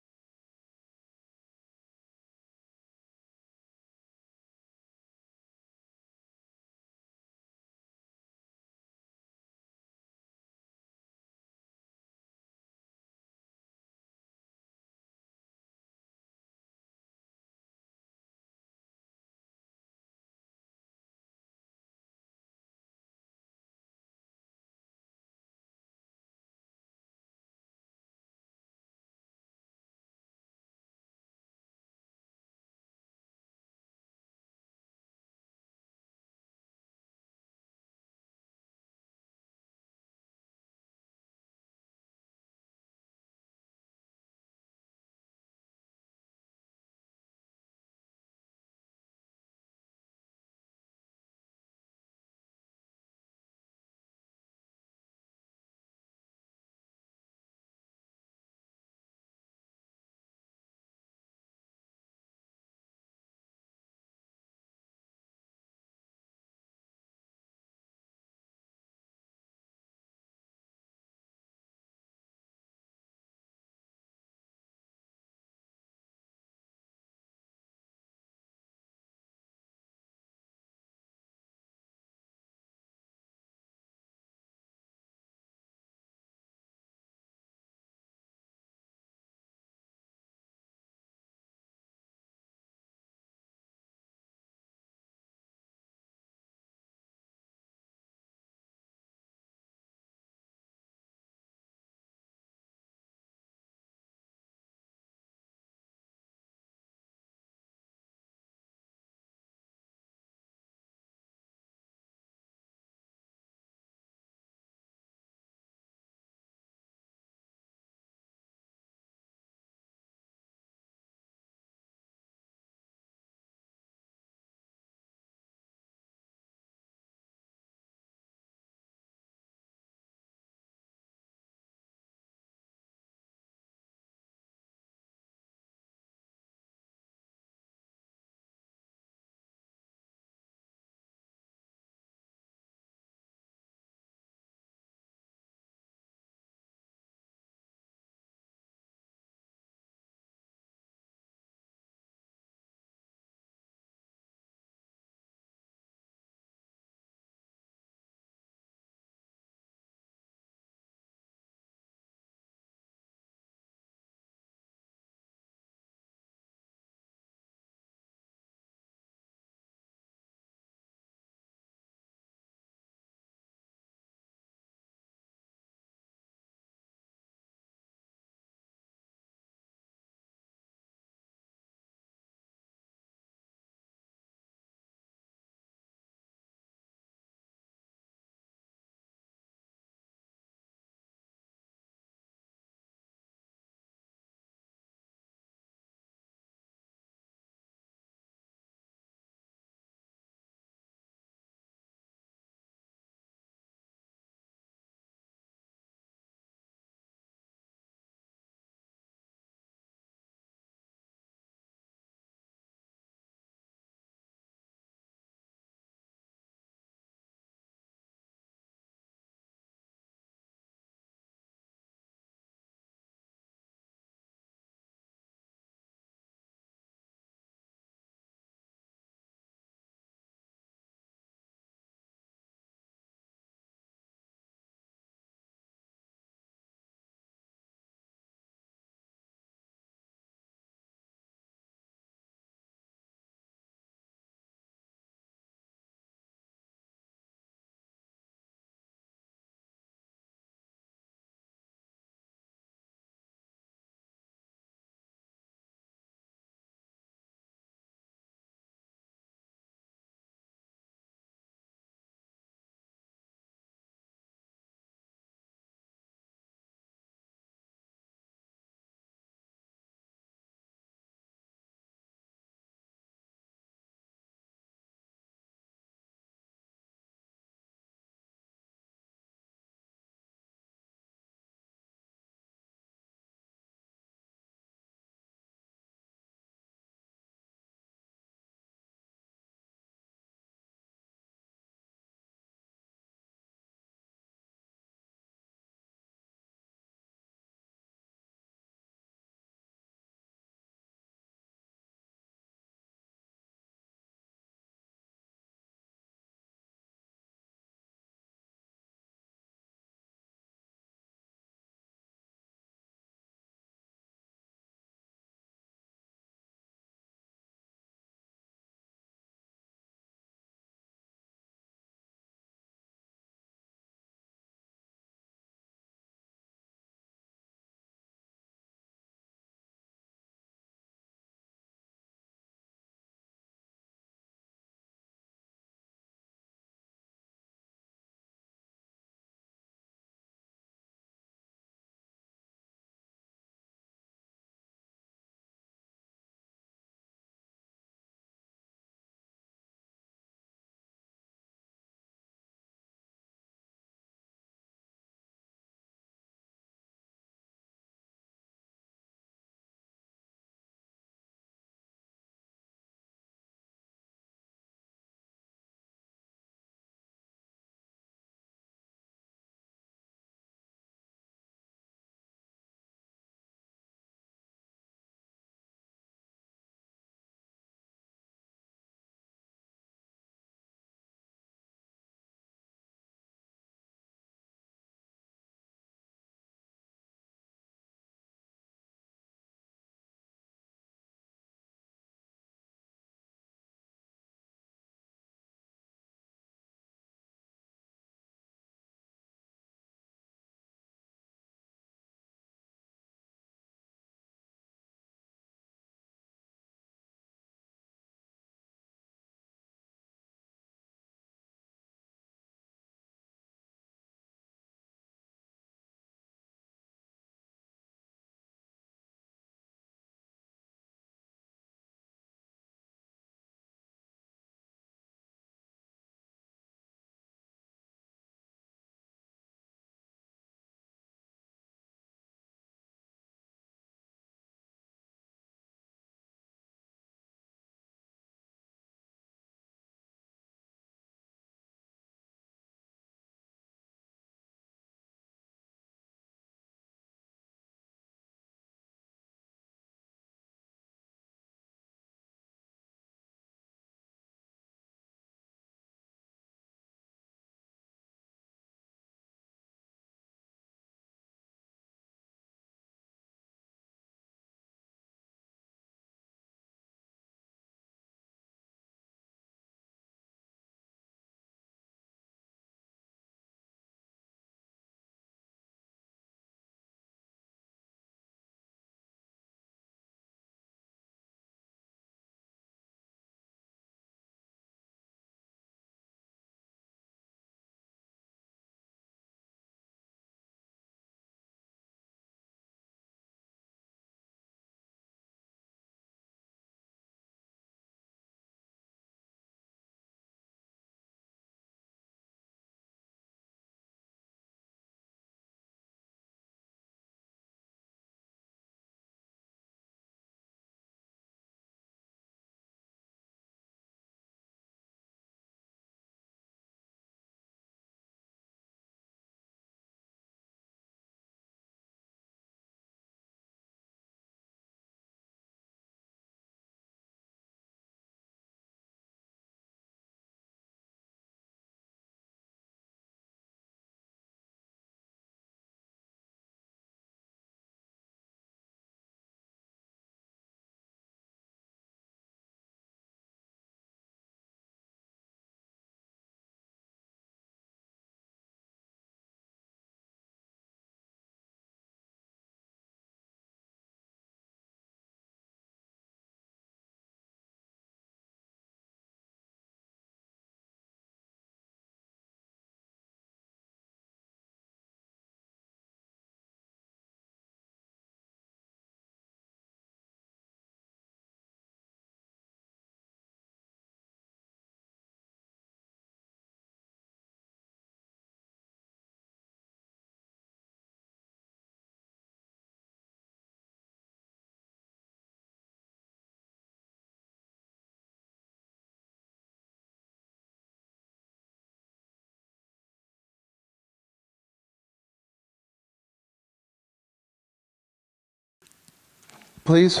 Please.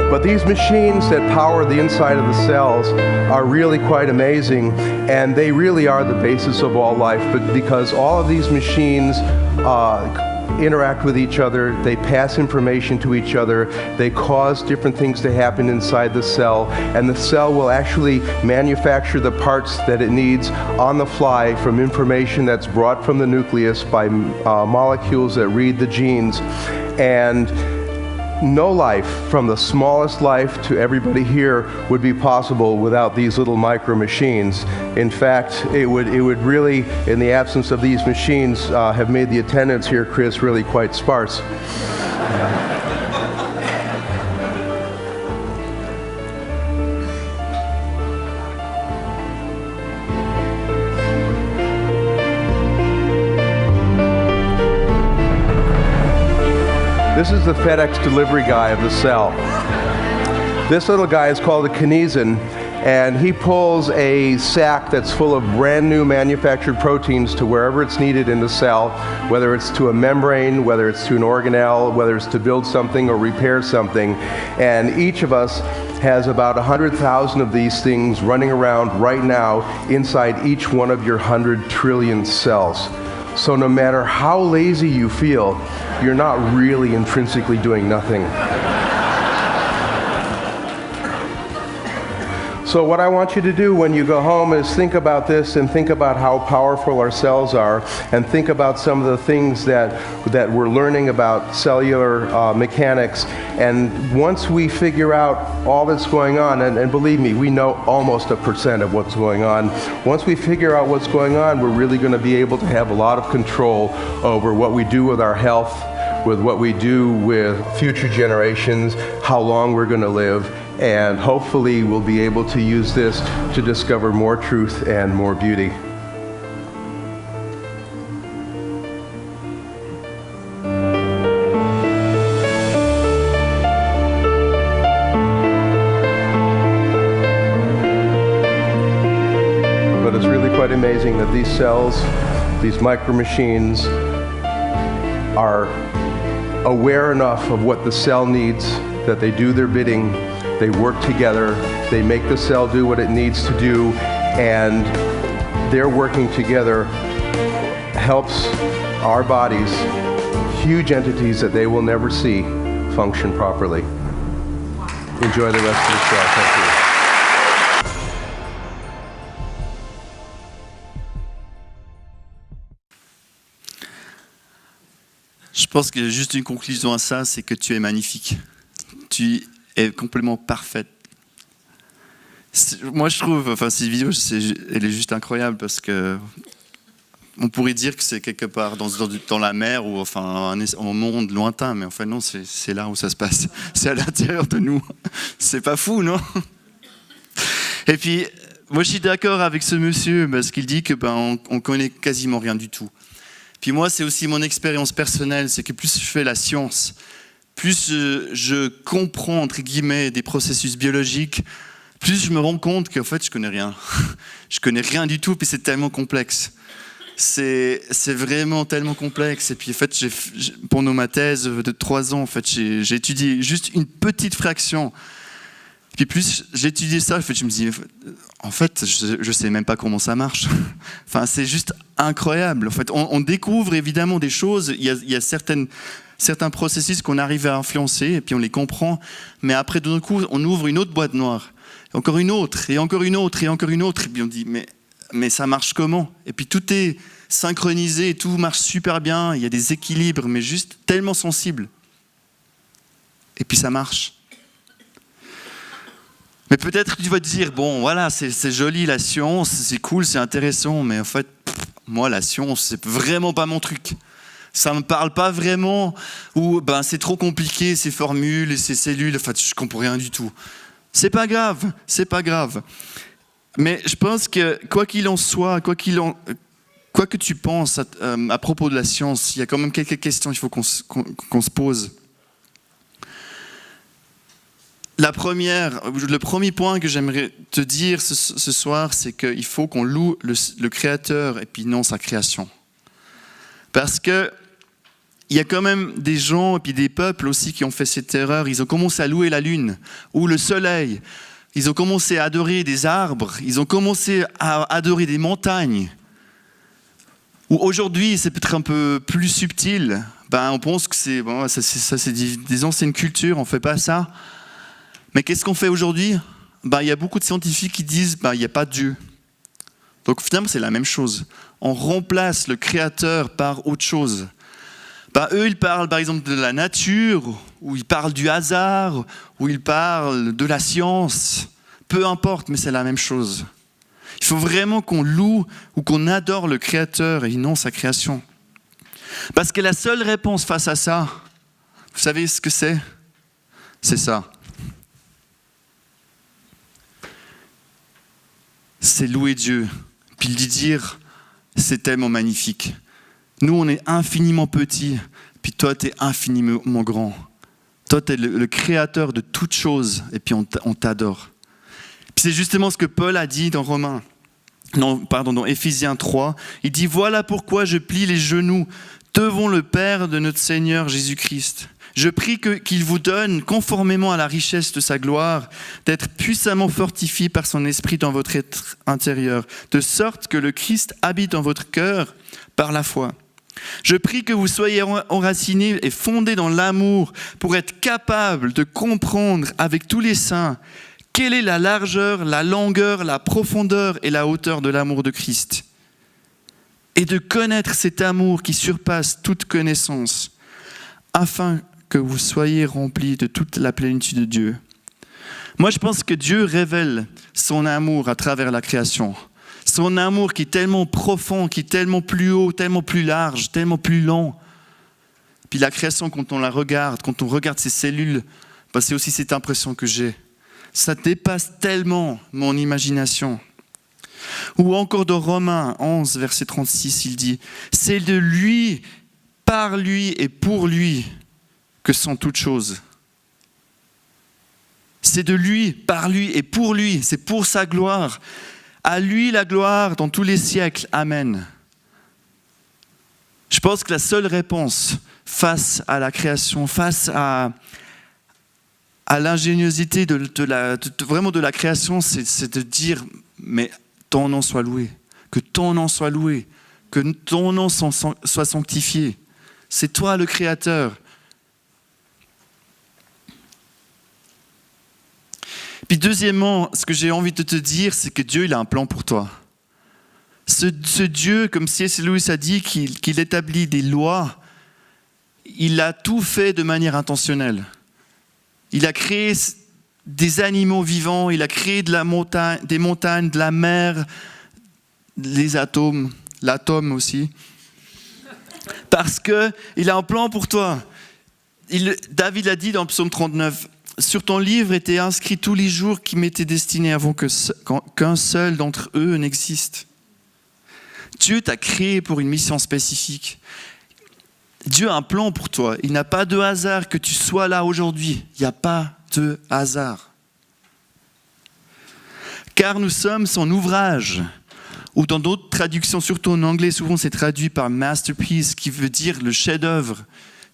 But these machines that power the inside of the cells are really quite amazing, and they really are the basis of all life, but because all of these machines interact with each other, they pass information to each other, they cause different things to happen inside the cell, and the cell will actually manufacture the parts that it needs on the fly from information that's brought from the nucleus by molecules that read the genes. And no life, from the smallest life to everybody here, would be possible without these little micro machines. In fact, it would really, in the absence of these machines, have made the attendance here, Chris, really quite sparse. This is the FedEx delivery guy of the cell. This little guy is called a kinesin, and he pulls a sack that's full of brand new manufactured proteins to wherever it's needed in the cell, whether it's to a membrane, whether it's to an organelle, whether it's to build something or repair something. And each of us has about 100,000 of these things running around right now inside each one of your 100 trillion cells. So no matter how lazy you feel, you're not really intrinsically doing nothing. So what I want you to do when you go home is think about this and think about how powerful our cells are, and think about some of the things that we're learning about cellular mechanics. And once we figure out all that's going on, and believe me, we know almost 1% of what's going on. Once we figure out what's going on, we're really going to be able to have a lot of control over what we do with our health, with what we do with future generations, how long we're going to live, and hopefully we'll be able to use this to discover more truth and more beauty. But it's really quite amazing that these cells, these micro machines, are aware enough of what the cell needs that they do their bidding. They work together, they make the cell do what it needs to do, and their working together helps our bodies, huge entities that they will never see, function properly. Enjoy the rest of the show. Thank you. Je pense qu'il y a juste une conclusion à ça, c'est que tu es magnifique. Tu es complètement parfaite. Moi, je trouve, enfin, cette vidéo, elle est juste incroyable parce que on pourrait dire que c'est quelque part dans la mer ou enfin un monde lointain, mais enfin non, c'est là où ça se passe. C'est à l'intérieur de nous. C'est pas fou, non? Et puis, moi, je suis d'accord avec ce monsieur parce qu'il dit que on connaît quasiment rien du tout. Puis moi, c'est aussi mon expérience personnelle, c'est que plus je fais la science, plus je comprends, entre guillemets, des processus biologiques, plus je me rends compte qu'en fait, je connais rien. Je connais rien du tout, puis c'est tellement complexe. C'est vraiment tellement complexe. Et puis en fait, pendant ma thèse de 3 ans, en fait, j'ai étudié juste une petite fraction. Puis plus j'étudiais ça, en fait, je me dis, en fait, je sais même pas comment ça marche. Enfin, c'est juste incroyable. En fait, on découvre évidemment des choses. Il y a certains processus qu'on arrive à influencer, et puis on les comprend. Mais après, d'un coup, on ouvre une autre boîte noire, encore une autre, et encore une autre, et encore une autre. Et puis on dit, mais ça marche comment? Et puis tout est synchronisé, tout marche super bien. Il y a des équilibres, mais juste tellement sensibles. Et puis ça marche. Mais peut-être que tu vas te dire, bon, voilà, c'est joli la science, c'est cool, c'est intéressant, mais en fait, moi, la science, c'est vraiment pas mon truc. Ça me parle pas vraiment, ou c'est trop compliqué, ces formules et ces cellules, en fait, je comprends rien du tout. C'est pas grave, c'est pas grave. Mais je pense que, quoi qu'il en soit, quoi que tu penses à propos de la science, il y a quand même quelques questions qu'il faut qu'on se pose. Le premier point que j'aimerais te dire ce soir, c'est qu'il faut qu'on loue le Créateur et puis non sa création. Parce que il y a quand même des gens et puis des peuples aussi qui ont fait cette erreur. Ils ont commencé à louer la lune ou le soleil. Ils ont commencé à adorer des arbres. Ils ont commencé à adorer des montagnes. Ou aujourd'hui, c'est peut-être un peu plus subtil. On pense que c'est des anciennes cultures, on ne fait pas ça. Mais qu'est-ce qu'on fait aujourd'hui ? Il y a beaucoup de scientifiques qui disent il n'y a pas de Dieu. Donc finalement, c'est la même chose. On remplace le Créateur par autre chose. Eux, ils parlent par exemple de la nature, ou ils parlent du hasard, ou ils parlent de la science. Peu importe, mais c'est la même chose. Il faut vraiment qu'on loue ou qu'on adore le Créateur et non sa création. Parce que la seule réponse face à ça, vous savez ce que c'est ? C'est ça. C'est louer Dieu, puis lui dire, c'est tellement magnifique. Nous, on est infiniment petits, puis toi, tu es infiniment grand. Toi, tu es le créateur de toutes choses, et puis on t'adore. Puis c'est justement ce que Paul a dit dans Éphésiens 3. Il dit, voilà pourquoi je plie les genoux devant le Père de notre Seigneur Jésus-Christ. Je prie qu'il vous donne, conformément à la richesse de sa gloire, d'être puissamment fortifié par son esprit dans votre être intérieur, de sorte que le Christ habite dans votre cœur par la foi. Je prie que vous soyez enracinés et fondés dans l'amour pour être capables de comprendre avec tous les saints quelle est la largeur, la longueur, la profondeur et la hauteur de l'amour de Christ. Et de connaître cet amour qui surpasse toute connaissance, afin que vous soyez remplis de toute la plénitude de Dieu. Moi, je pense que Dieu révèle son amour à travers la création. Son amour qui est tellement profond, qui est tellement plus haut, tellement plus large, tellement plus long. Puis la création, quand on regarde ces cellules, c'est aussi cette impression que j'ai. Ça dépasse tellement mon imagination. Ou encore dans Romains 11, verset 36, il dit « C'est de lui, par lui et pour lui que sont toutes choses. » C'est de lui, par lui et pour lui. C'est pour sa gloire. À lui la gloire dans tous les siècles. Amen. Je pense que la seule réponse face à la création, face à l'ingéniosité vraiment de la création, c'est de dire, mais ton nom soit loué, que ton nom soit loué, que ton nom soit sanctifié. C'est toi le Créateur. Puis deuxièmement, ce que j'ai envie de te dire, c'est que Dieu, il a un plan pour toi. Ce Dieu, comme C.S. Lewis a dit, qu'il établit des lois, il a tout fait de manière intentionnelle. Il a créé des animaux vivants, il a créé des montagnes, de la mer, les atomes, l'atome aussi. Parce qu'il a un plan pour toi. David a dit dans Psaume 39, « Sur ton livre étaient inscrits tous les jours qui m'étaient destinés avant qu'un seul d'entre eux n'existe. » Dieu t'a créé pour une mission spécifique. Dieu a un plan pour toi. Il n'a pas de hasard que tu sois là aujourd'hui. Il n'y a pas de hasard. Car nous sommes son ouvrage. Ou dans d'autres traductions, surtout en anglais, souvent c'est traduit par masterpiece, qui veut dire le chef-d'œuvre.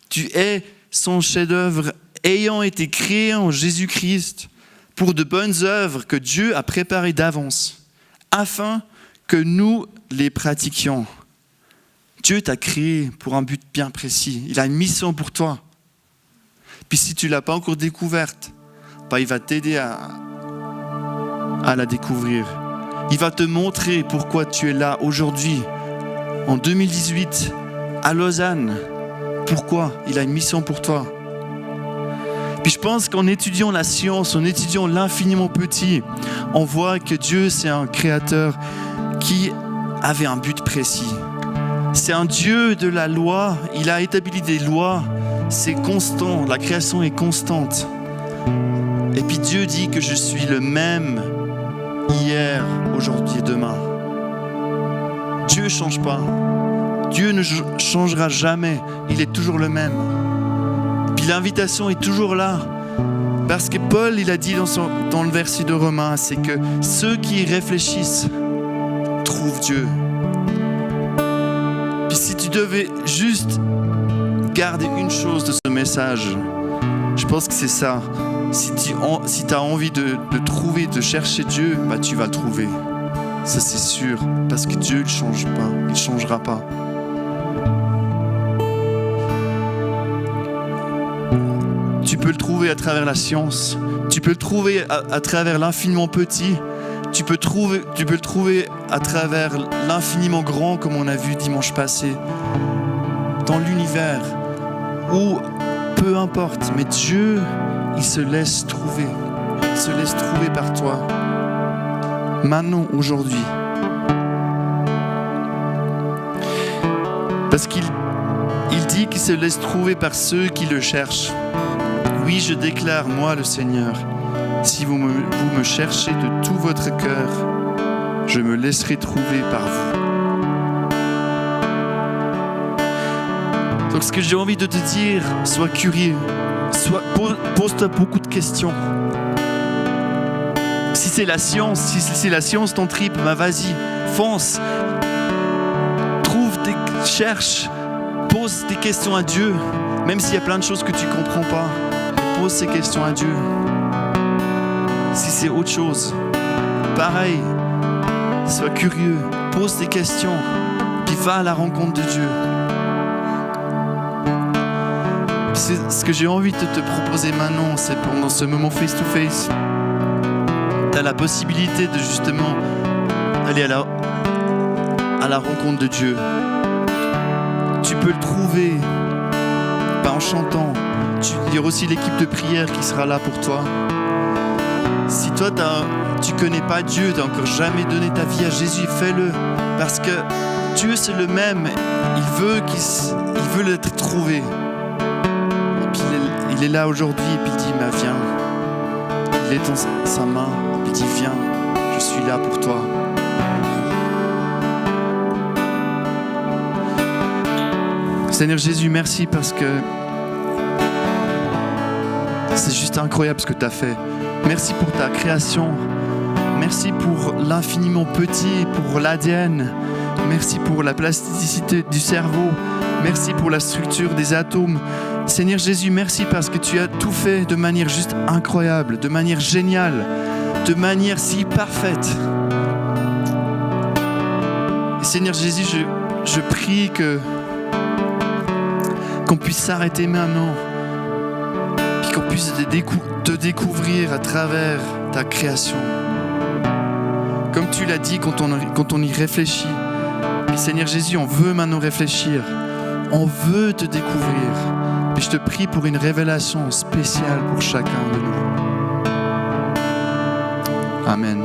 Tu es son chef-d'œuvre ayant été créé en Jésus-Christ pour de bonnes œuvres que Dieu a préparées d'avance, afin que nous les pratiquions. Dieu t'a créé pour un but bien précis. Il a une mission pour toi. Puis si tu ne l'as pas encore découverte, il va t'aider à la découvrir. Il va te montrer pourquoi tu es là aujourd'hui, en 2018, à Lausanne. Pourquoi ? Il a une mission pour toi. Puis je pense qu'en étudiant la science, en étudiant l'infiniment petit, on voit que Dieu, c'est un créateur qui avait un but précis. C'est un Dieu de la loi, il a établi des lois, c'est constant, la création est constante. Et puis Dieu dit que je suis le même hier, aujourd'hui et demain. Dieu ne change pas. Dieu ne changera jamais. Il est toujours le même. Puis l'invitation est toujours là. Parce que Paul, il a dit dans le verset de Romains, c'est que ceux qui réfléchissent trouvent Dieu. Puis si tu devais juste garder une chose de ce message, je pense que c'est ça. Si tu as envie de trouver, de chercher Dieu, bah, tu vas le trouver. Ça, c'est sûr. Parce que Dieu ne change pas. Il ne changera pas. Tu peux le trouver à travers la science. Tu peux le trouver à travers l'infiniment petit. Tu peux le trouver à travers l'infiniment grand, comme on a vu dimanche passé. Dans l'univers. Ou peu importe. Mais Dieu, il se laisse trouver. Il se laisse trouver par toi. Maintenant, aujourd'hui. Parce qu'il dit qu'il se laisse trouver par ceux qui le cherchent. Oui, je déclare, moi le Seigneur, si vous me cherchez de tout votre cœur, je me laisserai trouver par vous. Donc ce que j'ai envie de te dire, sois curieux, pose-toi beaucoup de questions. Si c'est la science ton trip, bah vas-y, fonce. Cherche, pose des questions à Dieu, même s'il y a plein de choses que tu ne comprends pas. Pose ces questions à Dieu. Si c'est autre chose, pareil, sois curieux, pose des questions, puis va à la rencontre de Dieu. C'est ce que j'ai envie de te proposer maintenant, c'est pendant ce moment face-to-face. Tu as la possibilité de justement aller à la rencontre de Dieu. Tu peux le trouver, pas en chantant. Il y aura aussi l'équipe de prière qui sera là pour toi. Si toi, tu connais pas Dieu, tu n'as encore jamais donné ta vie à Jésus, fais-le. Parce que Dieu, c'est le même. Il veut l'être trouvé. Et puis, il est là aujourd'hui, et puis il dit, viens. Il est dans sa main, et puis il dit, viens, je suis là pour toi. Seigneur Jésus, merci parce que c'est juste incroyable ce que tu as fait. Merci pour ta création. Merci pour l'infiniment petit, pour l'ADN. Merci pour la plasticité du cerveau. Merci pour la structure des atomes. Seigneur Jésus, merci parce que tu as tout fait de manière juste incroyable, de manière géniale, de manière si parfaite. Et Seigneur Jésus, je prie qu'on puisse s'arrêter maintenant, puis qu'on puisse te découvrir à travers ta création. Comme tu l'as dit quand on y réfléchit. Puis Seigneur Jésus, on veut maintenant réfléchir. On veut te découvrir. Et je te prie pour une révélation spéciale pour chacun de nous. Amen.